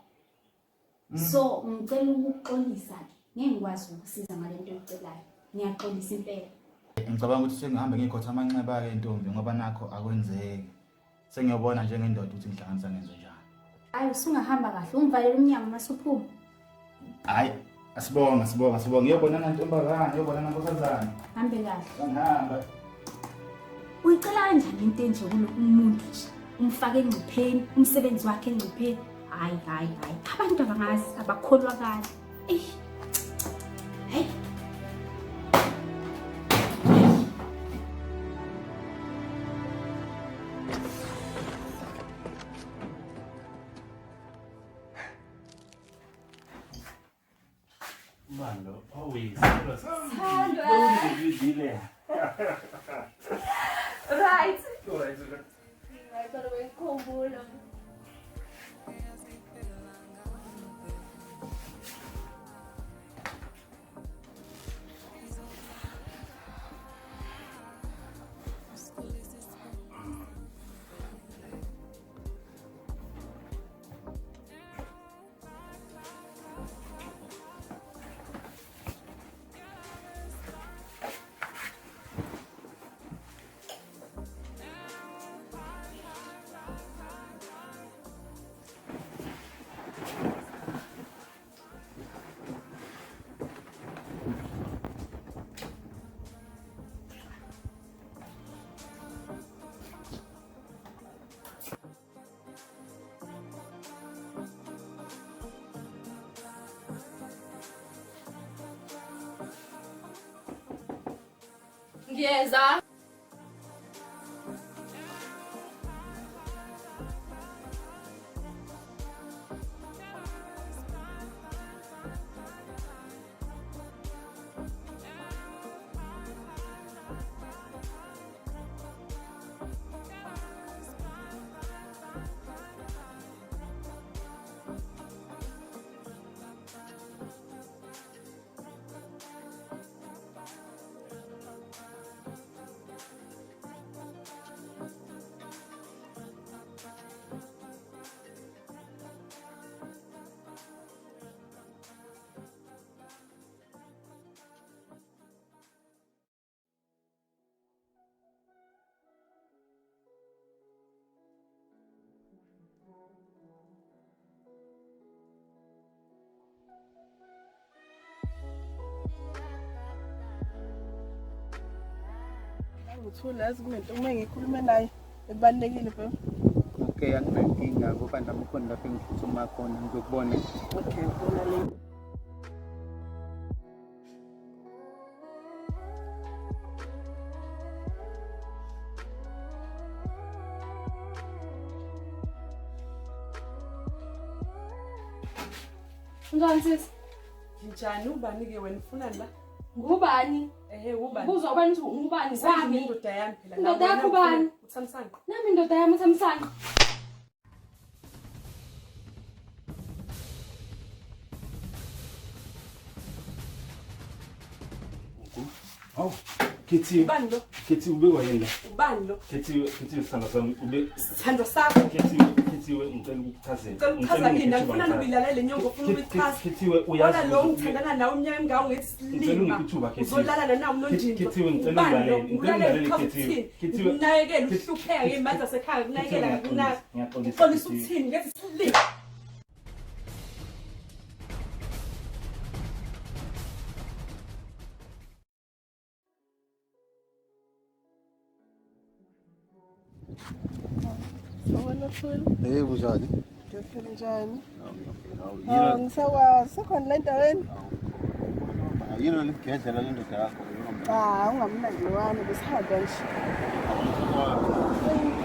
L: so ngicela ukuxolisa ngeke ngikwazi ukusiza ngalento oyicelayo ngiyaxolisa impela
E: ngicabanga ukuthi sengihambe ngikhotha amanxeba ke ntombi ngoba nakho akwenzeki sengiyobona njengendoda ukuthi ngihlanganisa ngenze njani
L: hayi usungahamba kahle ungivalele umnyango masuphuma
E: hayi asibonga ngiyobona nantombazana ngiyobona nankosazana
L: hambe kahle
E: ngihamba
L: uyicela kanjani into enje kumuntu nje umfake engcipheni umsebenzi wakhe engcipheni hayi abantu abangazi abakholwa kahle hey
D: Mando Uyisilo sami. Ngizile.
H: Right.
D: Alright.
H: Ngiyaqala ukukhumbula. Ngiyeza.
M: Ngithula yazi kunento uma ngikhulume naye ebalekile bebe.
I: Okay, anginankinga ngoba nami khona lapho engiphuthuma khona ngizokubona.
M: Okay, bona le.
H: Njani sisi?
M: Njani ubani ke wena ufuna la?
H: Ngubani?
M: Ubani?
H: Buza ubani ukuthi ungubani
M: Sami
H: sami?
M: indoda yami phela.
H: Indoda yakho ubani?
M: Uthamsanqa.
H: Nami indoda yami uThamsanqa.
D: Hawu, Kithiwe.
M: Ubani lo?
D: Kithiwe ubekwa yini la?
M: Ubani lo?
D: Kithiwe sithanda sami
M: Sithando sakho.
D: Kithiwe ngicela ukukuchazela.
M: Ngicela ukuchaza kini ngifuna nokuyilalela le nyongo ufuna ukuyichaza.
D: Kithiwe uyazi.
M: Wala lo ngithandana nawe umnyaka engawo ngithi silima. Uzolala nawe unonjinto.
D: Kithiwe ngicela ungilalele Kithiwe.
M: Kithiwe unakekela uhlupheka ngemanzi asekhaya unakekela kunaka. Uxolisa ukuthini ngithi silima.
G: Hey, kunjani?
M: Ngiyaphila njani?
G: Yini
M: Ngisakwazi sekhona la endaweni.
G: yini ligedlela le ndoda yakho?
M: Ungamnandi wami besihamba nje.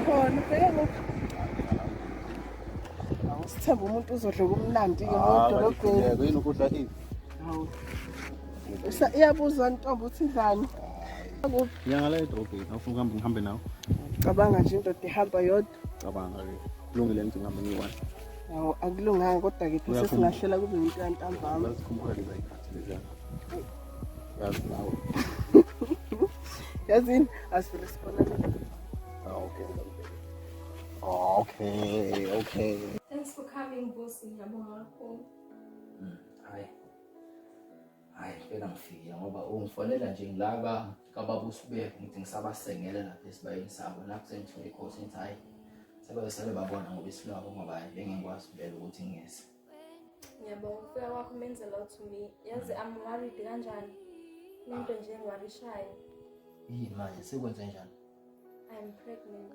M: Khona bheka lokho. Awusithemba umuntu uzodla kumnandi ke edolobheni.
G: Yini ukudla ini?
M: Iyabuza ntombi uthi ndlani?
G: Ngiyangala edolobheni, awufuna ukuhamba ngihambe nawe?
M: Cabanga nje indoda ihamba yodwa.
G: Cabanga ke. Kulungile ngithi ngihambe ngiyi-one.
M: Hawu akulunganga kodwa ke phela sesingahlela kube into yantambama.
G: Sikhumbula lezi ayikhathi lezi. Yazi nawe.
M: Yazini asifike sibonane.
G: Okay.
L: Thanks for coming, boss. Ngiyabonga kakhulu.
A: Hayi phela ngifika ngoba ungifonela nje ngilaba kababa uSibeko ngithi ngisabasengela lapha esibayeni sabo lapho sengithole ikhosi ngithi hayi sebesele babona ngoba isilabo ngoba bengingikwazi vele ukuthi ngiyese.
L: Ngiyabonga ukufika kwakho menze lot to me. Yazi I'm worried kanjani. Into nje engiwarishayo.
A: Yini manje sekwenze njani?
L: I'm pregnant.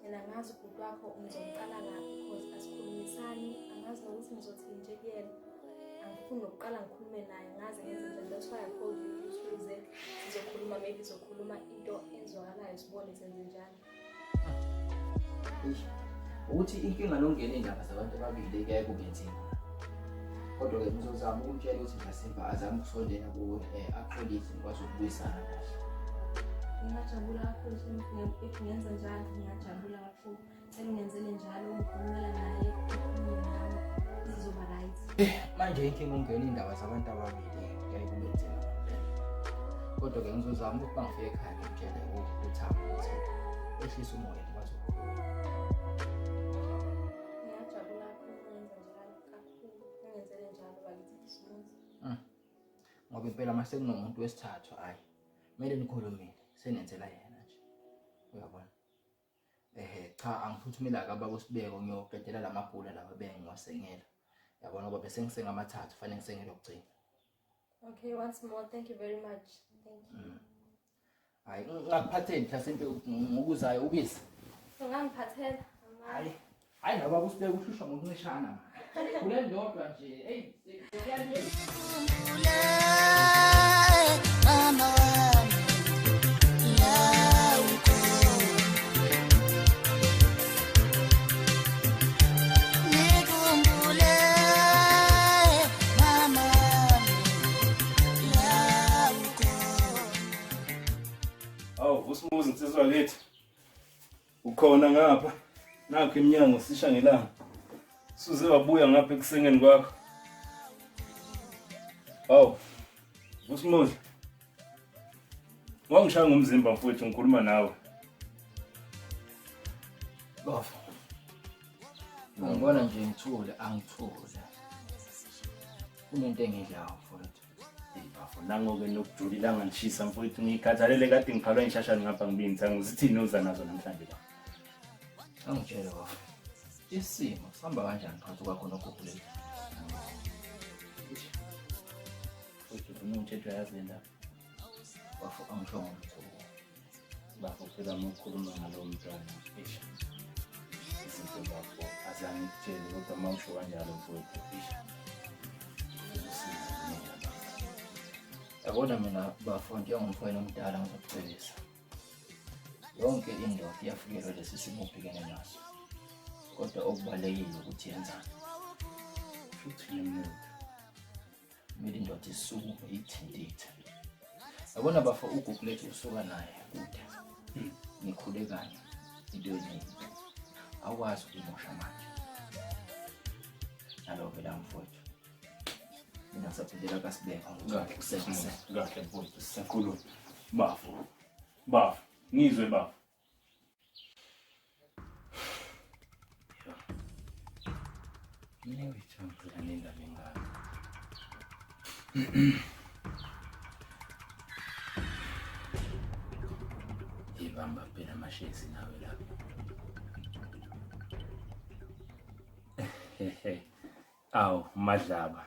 L: And angazi ukuthi wakho uzomqala ngaphi because asikhulumisani, angazi nokuthi ngizothi nje kuyena. Angifuni ukuqala ngikhulume naye, ngazi ngenze njani. That's why I called you to reason. Sizokhuluma maybe sizokhuluma into enzwakalayo sibone senze njani.
A: Ukuthi inkinga nongena indaba zabantu ababili ke kube nzima. Kodwa-ke ngizozama ukumtshela ukuthi Jasimba azame ukusondela kuwe aqolise ngikwazi ukubuyisana kahle.
N: Ngingajabula kakhulu if ngenza njalo, ngingajabula kakhulu. Sengenzele njalo, ngikhulumela naye, ukhulume nami, izoba right.
A: Manje inkinga ungena indaba zabantu ababili kuyaye kube nzima ngempela. Kodwa-ke ngizozama ukuthi bangifike ekhaya ngimtshele uThabo ukuthi ehlise umoya ngikwazi ukukhuluma.
N: Ngiyajabula kakhulu ngenza njalo kakhulu. Ngenzele njalo bakithi isimuzi.
A: Ngoba impela mase kunomuntu wesithathu hayi. Kumele nikhulumile senenzela yena nje. Uyabona? Cha angiphuthumela kaba kusibeko ngiyoqedela lamabhula laba bengiwasengela. Yabona ngoba bese ngisengamathathu fanele ngisengele ukugcina.
N: Okay, once more, thank you very much. Thank you.
A: Hayi ngakuphatheni Jasimba ngokuzayo ubisi.
N: Ungangiphathela.
A: Hayi naba kusibeka uhlushwa ngokuncishana. Kule ndodwa nje hey
B: mama wami la ukhona nikhumbule mama wami la ukhona.
J: Awu usimuzi insizwa lethu ukhona ngapha nakho iminyango sisha ngelanga suze wabuya ngapha ekusengeni kwakho. Awu usimuzi wangishaya ngomzimba mfowethu ngikhuluma nawe.
A: Bafo. Ngibona nje ngithule angithule. Kunento engidlayo mfowethu.
J: Bafo nangoke nokujula ilanga lishisa mfowethu ngikhathalele kade ngiphalwa inshashana ngapha ngibinza ngizithini uza nazo namhlanje la.
A: Angitshela bafo. Isimo sihamba kanjani phakathi kwakho noGuguleni?
J: Futhi unumthetho yazi lendaba.
A: Bafo angisho ngomthetho.
J: Bafo phela ukukhuluma ngalo mntwana. Izinto bafo azange ngitshele kodwa mawusho kanjalo mfowethu.
A: Yabona mina bafo njengomfowenu omdala ngizokucebisa. Yonke indoda iyafikelwa lesi simo ubhekene naso. Kodwa okubalekile ukuthi yenzani.
J: Futhi ngemuntu.
A: Kumele indoda isukume ithintithe. Yabona bafo uGuguleni usuka naye kude. Nikhule kanye into eningi. Awukwazi ukumosha manje. Nalobe la mfowethu. Mina ngisaphindela kaSibeka
J: Kahle mfowethu sisakhuluma. Bafo ngizwe bafo. Mina ngithanda nendaba engaka. Ibamba phela amashezi nawe lapha. Awu Madlaba.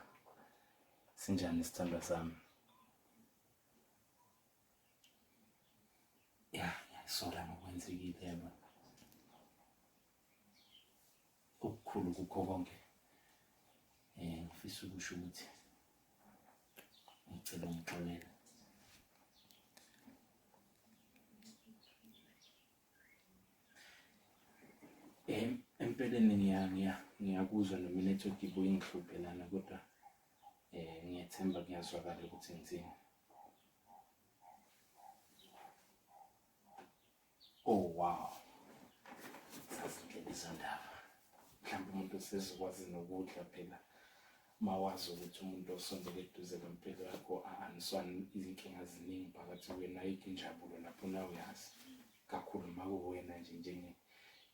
J: Sinjani isithandwa sami? Sola ngokwenzekile yaba. Okukhulu kukho konke. Ngifisa ukusho ukuthi ngicela ungixolele. Empeleni ngiyakuzwa noma inetwork ibuye ingihluphelana kodwa ngiyethemba kuyazwakala ukuthi ngithini. Oh wow. Sasingena izindaba. Mhlawumbe umuntu usezokwazi nokudla phela. Mawazi ukuthi umuntu osondele eduze kwempilo yakho aniswana izinkinga ziningi phakathi wena ikinjabulo lapho nawe uyazi. Kakhulu makuwena nje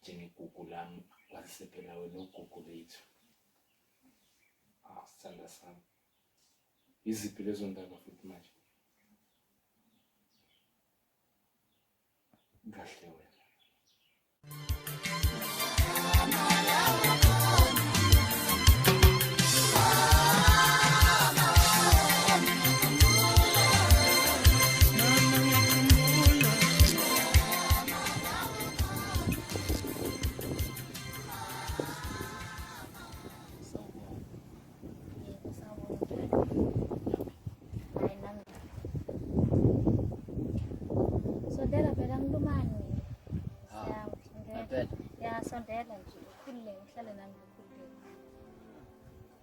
J: njengegugu lami kwase phela wena ugugu lethu. Sithanda sami. Iziphi lezo ndaba futhi manje? Kahle wena.
K: Sondela phela ngilumane.
A: Ngempela.
K: Ya sondela nje ukhulile uhlale nami ukhulile.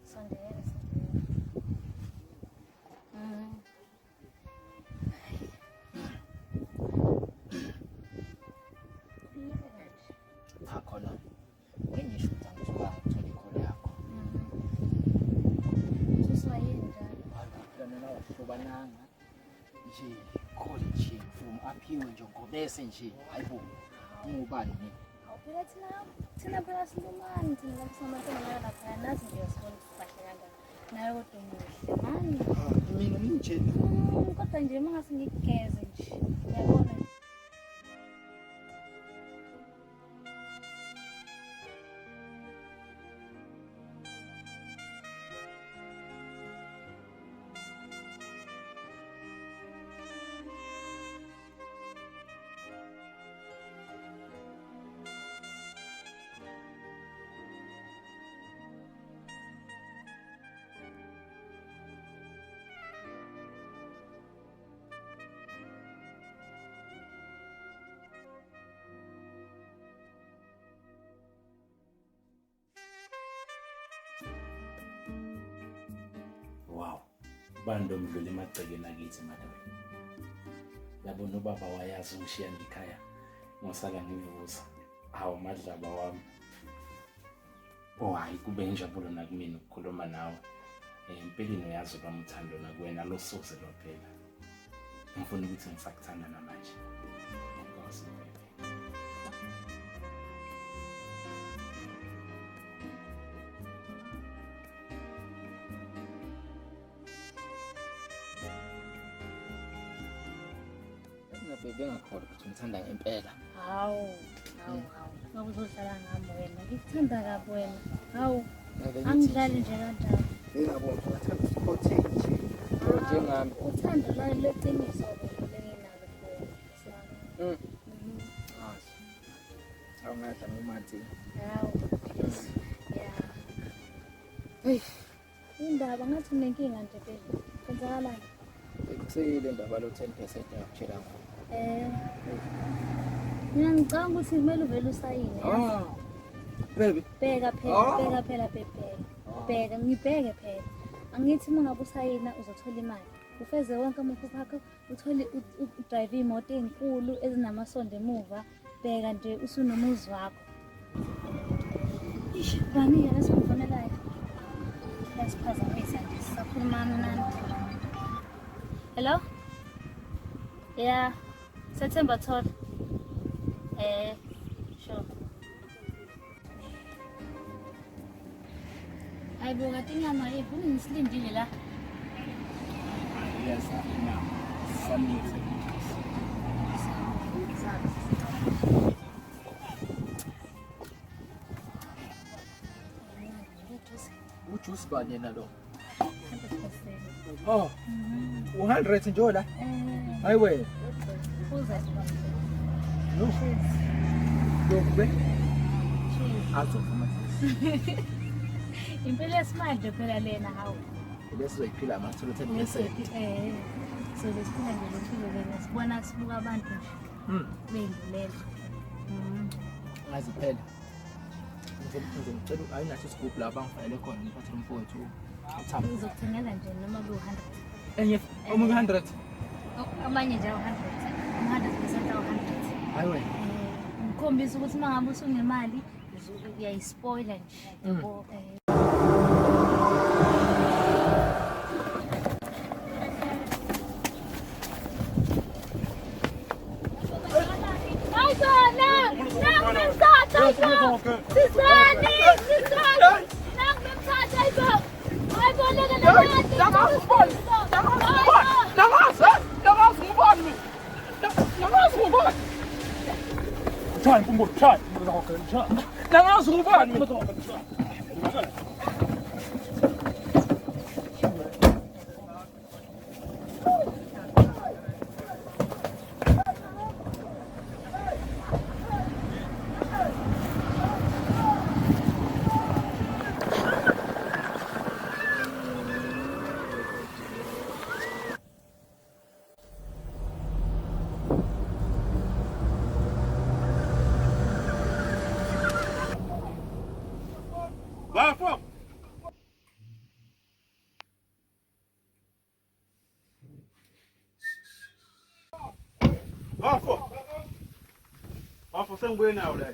K: Sondela.
A: Khona ngisho ukuthi angisuka ngithola ikhole yakho.
K: Suswayini njalo.
A: Lana nawe hlobananga nje khole nje from aphiwe nje ngobese nje hayibo ungubani mina.
K: Awuphela thina phela silumani thina lapho samantombazana lapha nazi nje sibona sifahle kangaka. Nawe kodwa umuhle mani.
A: Mina nje
K: Kodwa nje mangase ngigeze nje. Uyabona.
J: Wow. Bando mdlula emagcekeni akithi madodana. Yabona ubaba wayazi ungishiya ngikhaya. Ngosala ngivuza. Hawu madlaba wami. Oh hayi kube injabulo nakumina ukukhuluma nawe. Empeleni uyazi kwami uthando nakuwena losoze lophela. Ngifuna ukuthi ngisakuthanda namanje. Nkosi baby.
A: Bebe ngakholwa ukuthi ngithanda ngempela.
K: Hawu. Ngoba uzohlala ngami wena. Ngikuthanda kabi wena. Hawu. Angidlali nje kanjalo.
A: Ngiyabona ngathanda ukuthi nje. Njengami.
K: Uthando lalo leqiniso lenginalo kuwena.
A: Awungadla ngomanzi.
K: Hawu. Yeah. Hey. Indaba ngathi unenkinga nje phela. Kwenzakalani?
A: Kuseyile ndaba lo 10% yakutshela ngalo.
K: Mina ngicanga ukuthi kumele uvele usayine.
A: Baby.
K: Bheka phela bheka ngibheke phela. Angithi uma ngabe usayina uzothola imali. Ufeze wonke amaphupho akho, uthole udrive imoto ezinkulu ezinamasondo emuva. Bheka nje usunomuzi wakho. Bani yana sifonelayo. Lasiphazamisa nje sisakhuluma nani. Hello? Yeah. September 12. Sure. Hayibo kati inyama yephi nisilindile la?
A: Yes, inyama. Sanite. Ujuice bani nalo? Oh. 100 nje la? Hayiwe. No. Dokube. Azovuma.
K: Impela esimanje phela lena hawu.
A: Lesoyiphila amatholo 10%.
K: So lesiphila nje lempilo lena sibona sibuka abantu nje. Bengilela.
A: Ngazi phela. Ngicela ayinathi isigubhu la bangifanele khona ngiphathe umfowethu. Uthamba.
K: Uzokuthengela nje noma ku100.
A: Enye omu 100.
K: Amanye nje 100. 100% awu 100.
A: Hayiwe.
K: Ngikhombisa ukuthi mangabe usunemali uyayispoila nje. Yabo
A: Try, try. Nangazi ngubani.
E: Bafo sengibuye nawo la.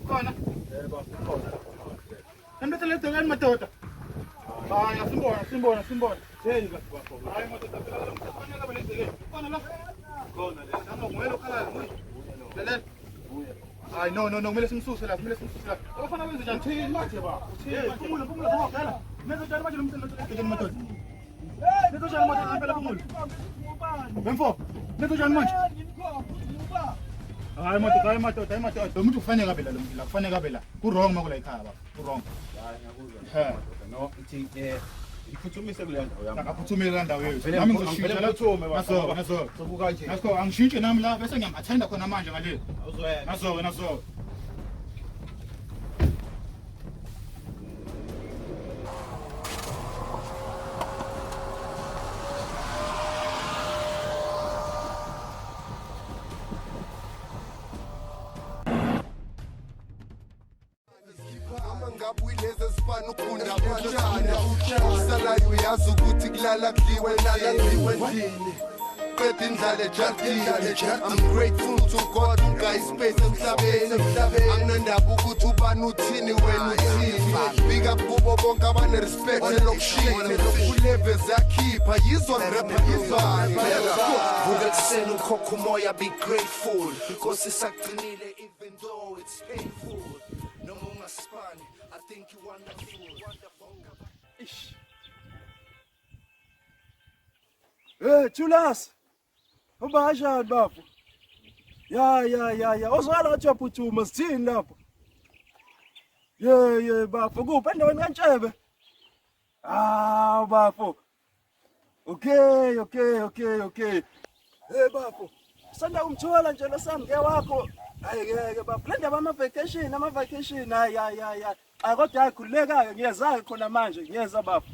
E: Khona? Bafo khona. Sembethele dogani madoda. Hayi simbona. Yeni bafo. Hayi madoda phela lo mkhona kabe lezele. Khona la. Khona le. Noma ngumele ukhala ngui. Lalela. Hayi no kumele simsuse la. Abafana benze njani? Thini manje ba? Phumula phela. Nezotshana manje lo msebenzi madoda. Nezotshana madoda phela phumula. Bemfo. Nezotshana manje. Hayi madoda. Lo muntu kufanele kabe la kufanele kabe la. Ku wrong makula ekhaya baba. Ku wrong. Hayi ngiyakuzwa. No ithi iphuthumise kule ndawo yami. Akaphuthumile kule ndawo yethu. Nami ngizoshintsha la thume baba. Naso. Sobuka nje. Naso angishintshe nami la bese ngiyamathenda khona manje ngale. Awuzwela. Naso.
O: Usalayo uyazi ukuthi kulala kudliwe ndini qeda indlala ejardini. I'm grateful to God ungayi space emhlabeni. Anginandaba ukuthi ubani uthini wena uthini. Big up kubo bonke abane respect elokushini. Kuleve zakhipha yizo ngrapha yizona. Vuka kuseni ukhokha umoya, be grateful. Because isagcinile even though it's painful. Noma ungasipani, I think you wonderful.
P: Chulas. Ubashani bafo. Ya. Ozwala ngathi uyaphuthuma sithini lapho? Bafo. Kuphi endaweni kaNtshebe? Bafo. Okay. Bafo. Sanda umthola nje lo sami ke wakho. Hayi ke bafo. Le ndaba ama-vacation. Hayi. Kodwa ayikhululeka-ke ngiyeza khona manje ngiyeza bafo.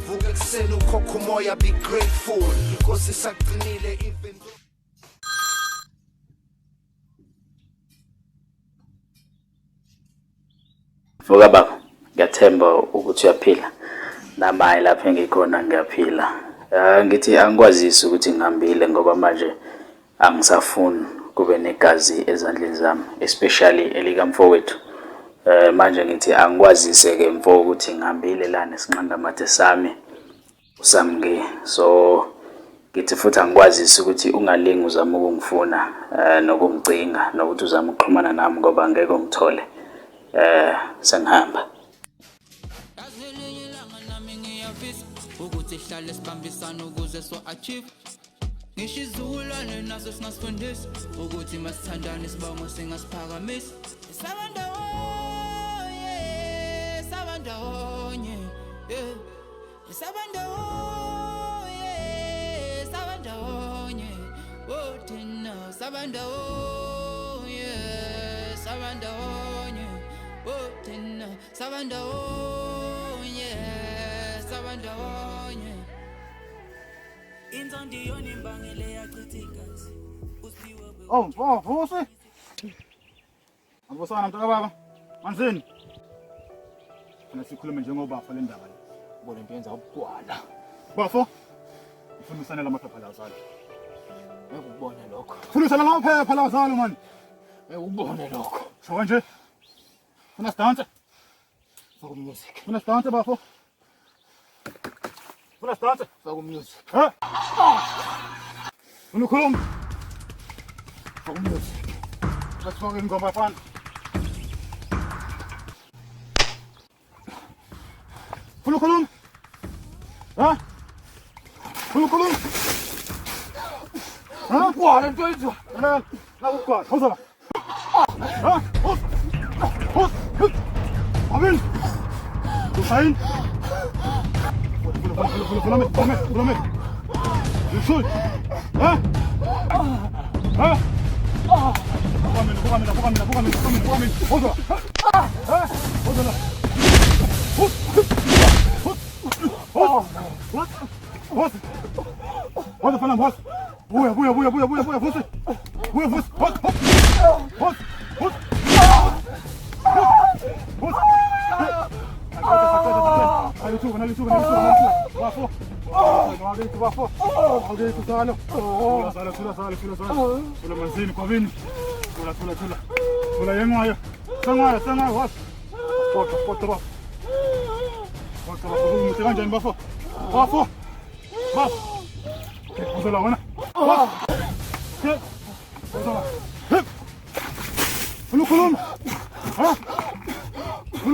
O: Vuka kuseni ukhokha umoya, be grateful. Because isagcinile even though.
D: Vuka baba, ngiyathemba ukuthi uyaphila. Namaye lapha engikhona ngiyaphila. Ngithi angikwazisi ukuthi ngihambile ngoba manje angisafuni kube negazi ezandleni zami, especially elikamfowethu. Manje ngithi angikwazise ke mfo ukuthi ngihambile la nesinqandamathe sami usamnge. So ngithi futhi angikwazisi ukuthi ungalingi uzama ukungifuna nokungcinga nokuthi uzama ukuxhumana nami ngoba ngeke ngithole. Sengihamba.
Q: Ukuthi sihlale sibambisana ukuze so achieve. Ngisho izukulwane naso singasifundisa ukuthi masithandane sibongo singasiphakamisa. Sabandawonye. Oh tina sabandawonye. Oh tina sabandawonye. Inzondi yona imbangele yachitika.
E: Vusi. Angibusana mntaka baba. Manzini. Funa sikhulume njengobafa le ndaba le. Ubone into yenza ubugwala. Bafo. Ufuna usana lamaphepha la zalo. Ngekubone lokho. Ufuna usana lamaphepha la zalo man. Ngekubone lokho. Sho nje. Funa stance. Faka music. Funa stance bafo. Funa stance. Faka music. Funa ukhuluma. Faka music. Let's go and go my friend. Kulum. Ha? Kulum. Ha? Guarda, tu hai già. La guarda, cosa va? Ha? Amen. Tu sai? Fulame. Tu sul. Ha? Ha? Póngame. Otra. Otra. What falan what? Buya. What?
P: Angithi bafo. Angithi salo. Sula manzini kwa vini. Sula yengayo. Sangaya was. Foto bafo. Umuthi kanjani bafo? Bafo. Uzola wena. Uzola. Khuluma.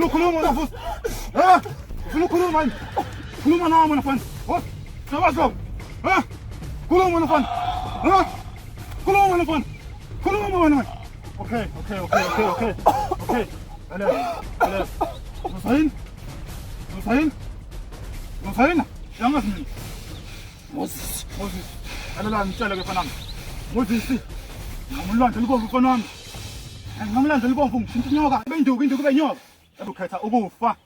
P: Khuluma bafo. Khuluma manje. Khuluma nawe mna mfana. Sabazo. Khuluma mfana. Khuluma mfana. Khuluma mfana. Okay. Ala. Musayin. Yangas mini. Moses. Ana la ngitshela ke fanami. Moses. Ngumlanda libomvu fanami. Ngumlanda libomvu ngishintsha inyoka. Induku kube nyoka. Ukhetha ukufa.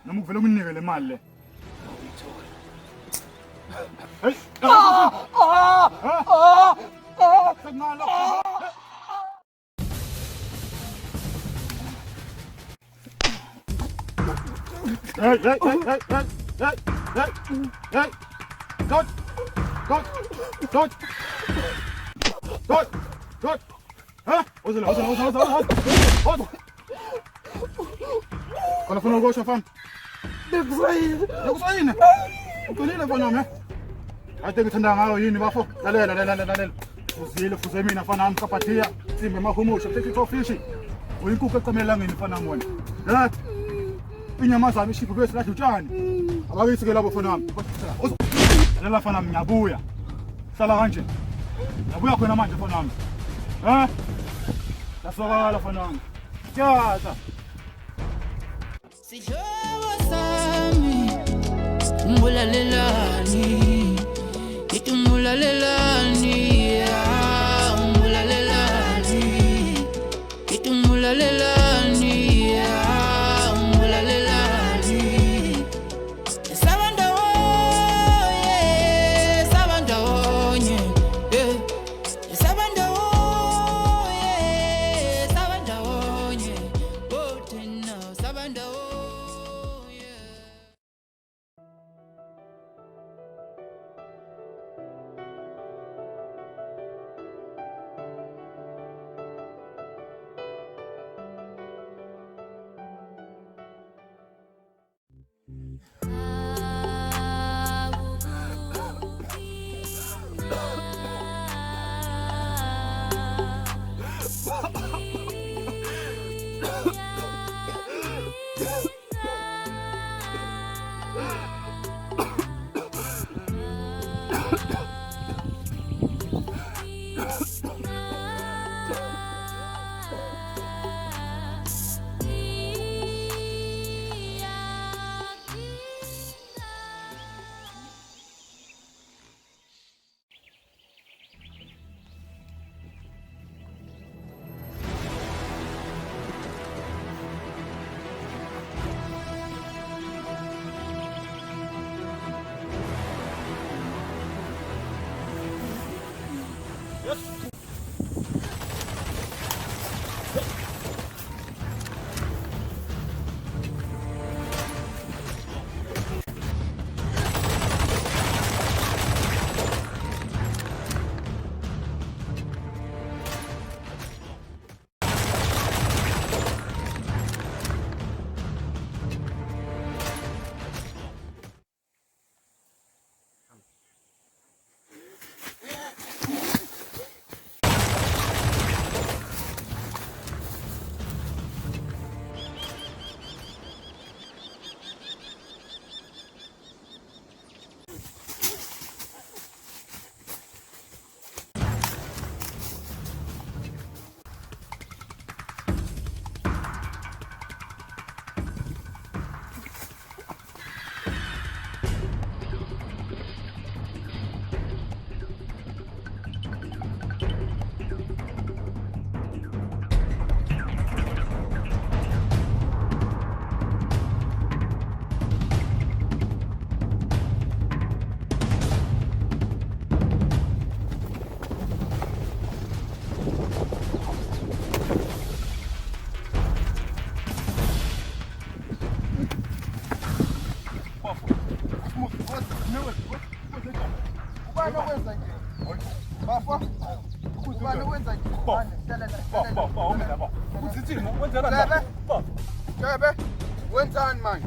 P: Noma uvela umunike le mali le. Hey. Hey. Dot. Uzela. Kana funa ukosha fam. Bekusayina. Uqinile mfana wami. Ade ngithanda ngayo yini bafo? Lalela. Fuze mina mfana wami kaphathia. Simbe mahumusha phethi fishi. Uyinkukhu ecamela ngini mfana wami. That inyama zami ishiphu bese la utshani. Abakisike labo mfana wami. Lela mfana wami ngiyabuya. Sala kanje. Ngiyabuya khona manje mfana wami. Lasokala mfana wami. Tjata.
Q: Sijowa sami Mulalelani Itu mulalelani Mulalelani Itu mulalelani Mulalelani Sabandawoye Sabandawoye Botina Sabandawoye.
P: Wenzani manje?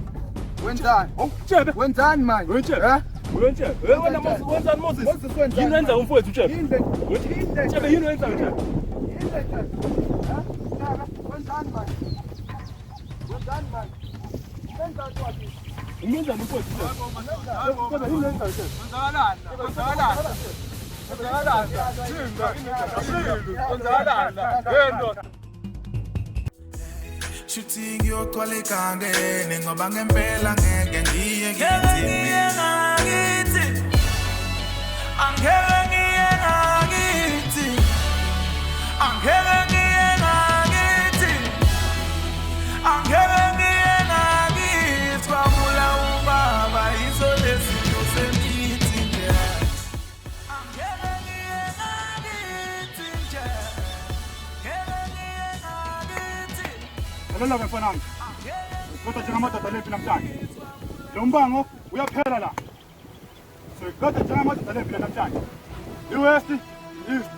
P: Wenzani? Tshebe. Wenzani manje? Wenzani? Wenzani? Wena wenzani Moses? Yini wenza umfowethu Tshebe? Tshebe yini wenza Tshebe? Wenzani manje? Wenzani manje? Wenzani wathi? Ngiyenzani umfowethu Tshebe? Tshebe yini wenza Tshebe?
R: Shooting yoxoleka ngene ngoba ngempela ngeke ngiye ngithi angeke ngiye ngakithi angeke ngiye ngakithi angeke ngiye ngakithi bamula ubaba izo lezinto semithi nje angeke ngiye ngakithi nje angeke ngiye ngakithi
P: Lalela-ke mfanami, kodwa njengamadoda lempi namhlanje. Lo mbango uyaphela la. Kodwa njengamadoda lempi namhlanje. I-West, i-East,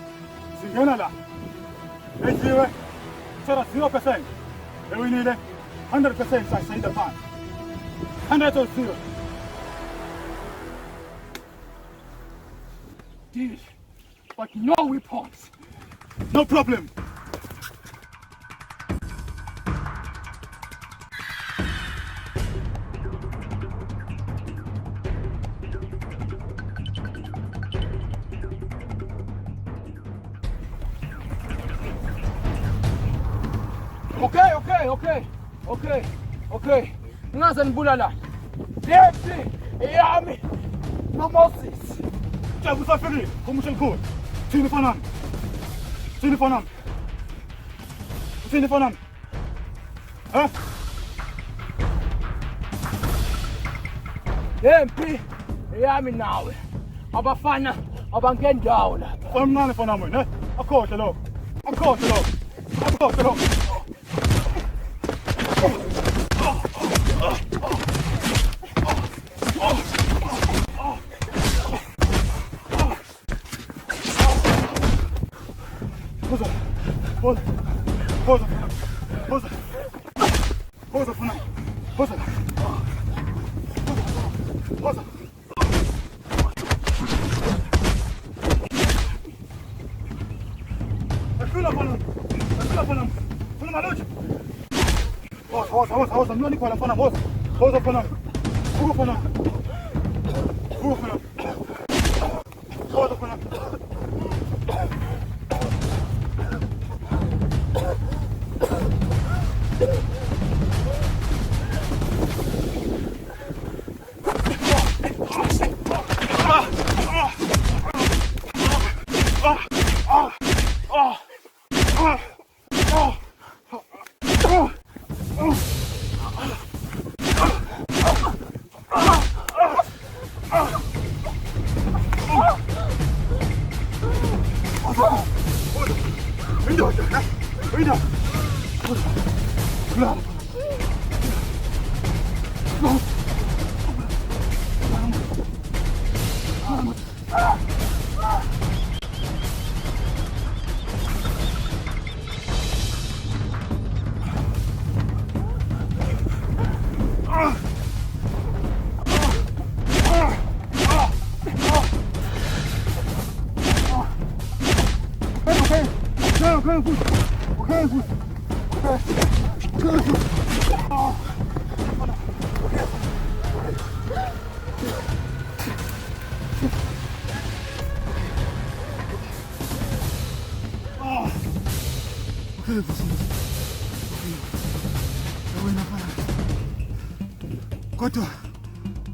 P: singena la. Edliwe, thola 0%. Ewinile, 100% sayisayida phansi. 100 or 0.
A: Deal, but no weapons.
P: No problem.
A: Okay. Ngaze nibulala. Lempi yami no Moses.
P: Tshebe usafikile, kumusha likhulu. Thini mfanami? Thini mfanami? Ha?
A: Lempi yami nawe. Abafana abangendawo lapha.
P: Famnane mfanami wena, akhohle lokho. Hoza, mloni kwa mfana hoza. Hoza mfana. Huko mfana. Hoza mfana.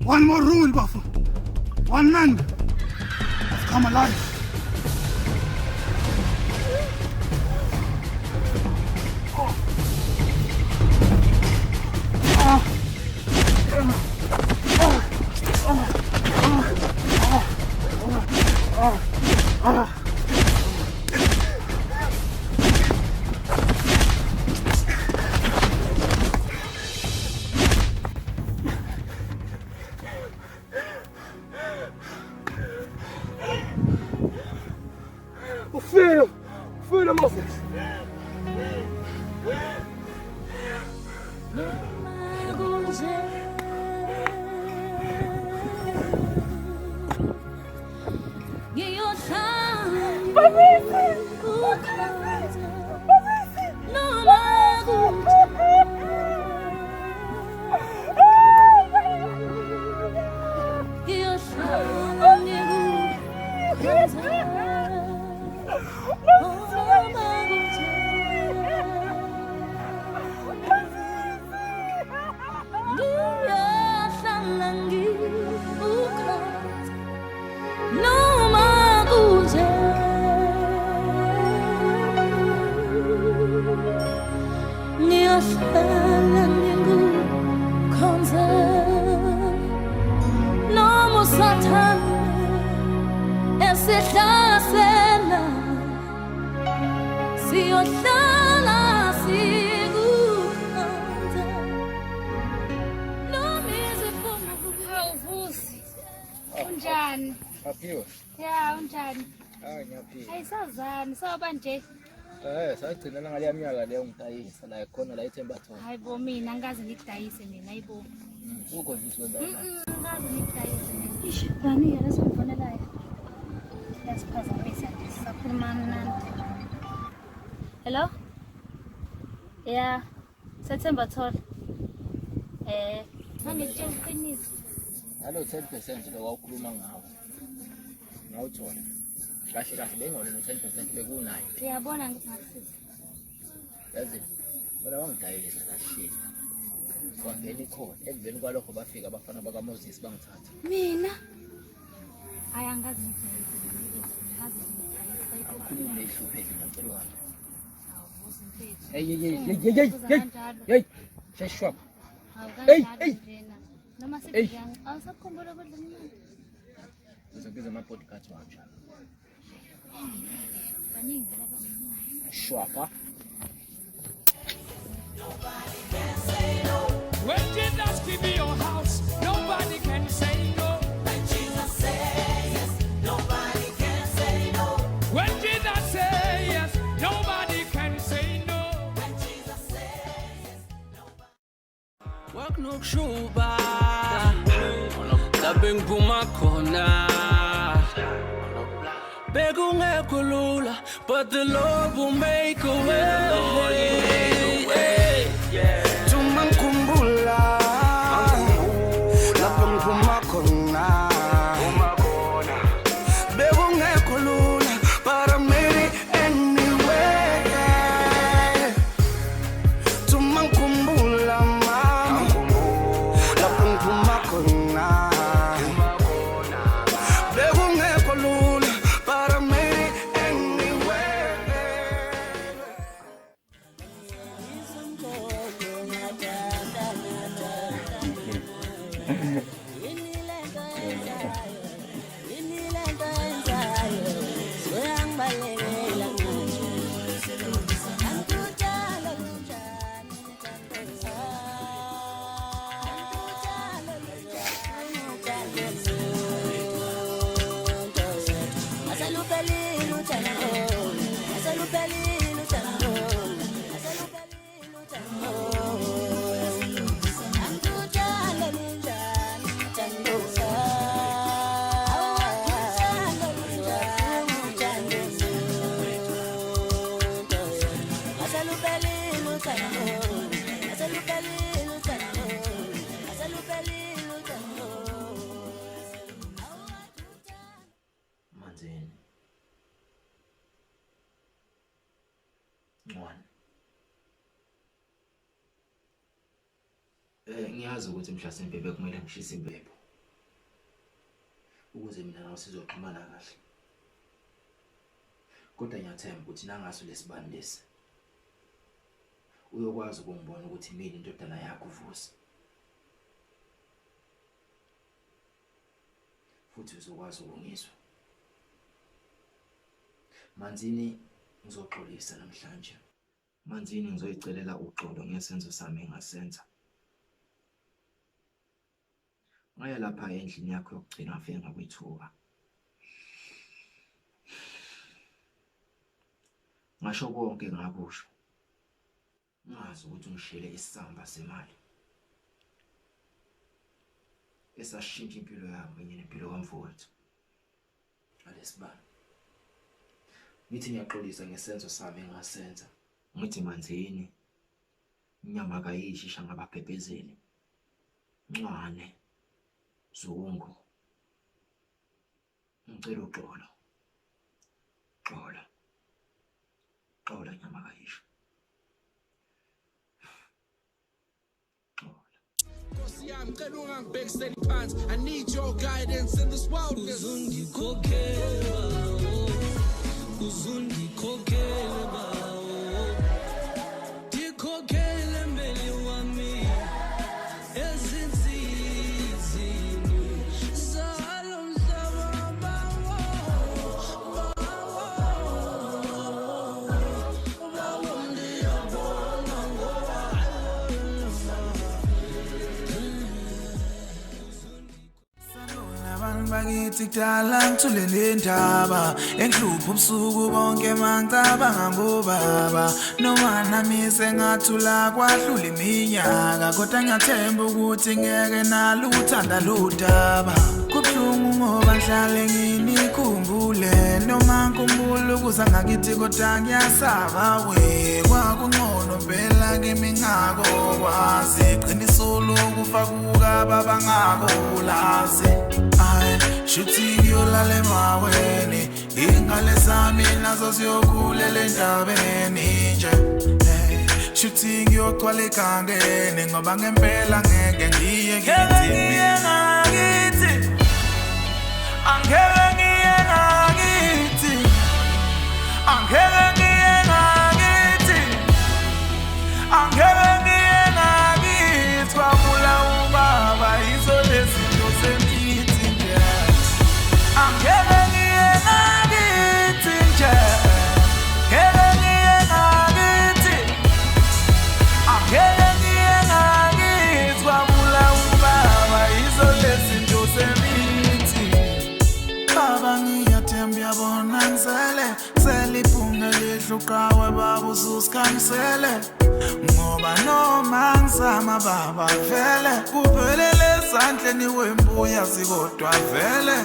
P: One more rule, Buffalo. One man has come alive.
S: Unjani?
T: Aphiwe.
S: Ya, unjani?
T: Hayi ngiyaphila.
S: Ayisazani, sawaba nje.
T: Sagcinela ngale minyaka leyo ngidayisa la khona la eThembathona.
S: Hayibo mina angikaze ngidayise mina, hayibo.
T: Ukho nje siwenza la.
S: Angikaze ngidayise mina. Ish, bani yena simfonelayo. Yasiphazamisa nje sakhuluma nani. Hello? Yeah. Sethembathona. Ngangitshela iqiniso.
T: Halo 10% lo wawukhuluma ngawo. Ngawuthola. Kahle kahle bengona no 10% bekunayo.
S: Uyabona ngithi ngakusiza.
T: Yazi. Bona wangidayisa kahle. Kwangena ikhona. Emveni kwalokho bafika abafana baka Moses bangithatha.
S: Mina? Hayi angazi ngidayise. Angazi ngidayise.
T: Akukhulume ihlupheke ngempela wami.
S: Awubuza impethu.
T: Hey. Sheshwap.
S: Hey. Noma sikuyanga. Awusakukhumbula kodwa mina.
T: Uzobiza ama-podcast wanje.
S: Baningi laba.
T: Shwapa.
R: When Jesus give you your house, nobody can say no. When Jesus say yes, nobody can say no. When Jesus say yes, nobody can say no. When Jesus say yes, nobody. Work no shuba, tabeng pumakona. Begungekho lula, but the Lord will make a way.
U: Tumangkumbula, lapho ngiphuma khona. Begungekho lula, but I made it anyway. Tumangkumbula, lapho ngiphuma khona. Begungekho lula, but I made it anyway.
T: Manzini. One. Ngiyazi ukuthi mhlasimpe bekumele ngishise impepho. Ukuze mina nawe sizoxhumana kahle. Kodwa ngiyathemba ukuthi nangaso lesibani lesi uyokwazi ukungibona ukuthi mina indodana yakho Vusi. Futhi uzokwazi ukungizwa. Manzini ngizoxolisa namhlanje. Manzini ngizoyicelela uxolo ngesenzo sami engasenza. Ngaya lapha endlini yakho yokugcina ngafika ngakwithuka.
A: ngasho konke ngakusho ngazi ukuthi ungishele isamba semali esashintsha impilo yami kanye nempilo kamfowethu alesibani ngithi ngiyaxolisa ngesenzo sami engasenza ngithi manzini inyama kayishisha ngababhebhezeli ncwane zungu ngicela uxolo xola nyama kayisha
Q: I need your guidance in this wilderness.
U: Bakithi kudala ngithulele indaba enhlupho ubusuku bonke mangicabanga ngobaba noma nami sengathula kwahlula iminyaka kodwa ngiyathemba ukuthi ngeke nalo uthanda lo daba kubuhlungu ngoba ngihlale nginikhumbule noma ngikhumbula ukuza ngakithi kodwa ngiyasaba we kwakungcono phela kimi ngako kwazi iqiniso lokufa kukaba bangako lazi shuthi ngiyolala emaweni ingale zami nazo ziyokhulela endabeni nje shuthi ngiyogcwala egangeni ngoba ngempela ngeke ngiye ngakithi angeke ngiye ngakithi angeke ngiye ngakithi angeke ngiye ngakithi kwabula ubaba izo lezinto zemithi nje angeke ngiye ngakithi nje ngeke ngiye ngakithi angeke ngiye ngakithi kwabula ubaba izo lezinto zemithi baba ngiyathemba yabona ngizele seliphunga lehlukawe baba ususikhanisele ngoba noma ngizama baba vele kuphelele esandleni wembuya zikodwa vele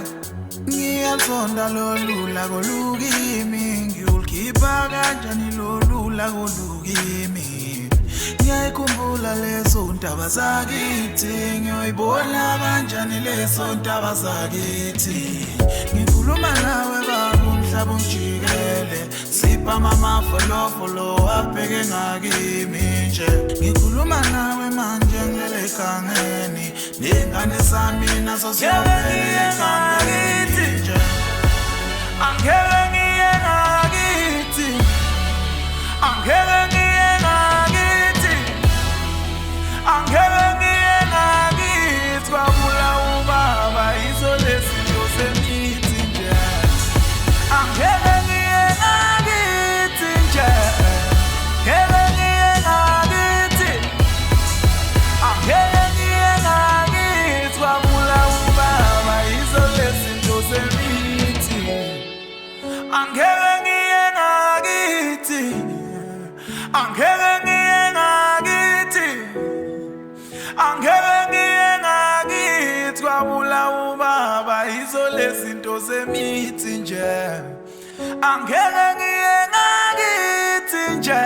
U: ngiyalonda lolula kolukimi ngiyulikhipha kanjani lolula kolukimi ngiyayikhumbula lezo ndaba zakithi ngiyoyibona kanjani lezo ndaba zakithi ngikhuluma nawe baba umhlaba ungijikele sipha amafolo abheke ngakimi nje ngikhuluma nawe manje ngilele egangeni nengane zami nazo ziyophelele egangeni nje angeke ngiye ngakithi angeke ngiye ngakithi angeke ngiye ngakithi kwabula ubaba izo lezinto zemithi nje angeke ngiye ngakithi nje ngeke ngiye ngakithi angeke ngiye ngakithi kwabula ubaba izo lezinto zemithi angeke ngiye ngakithi angeke ngiye ngakithi angeke ngiye ngakithi kwabula ubaba izo lezinto zemithi nje angeke ngiye ngakithi nje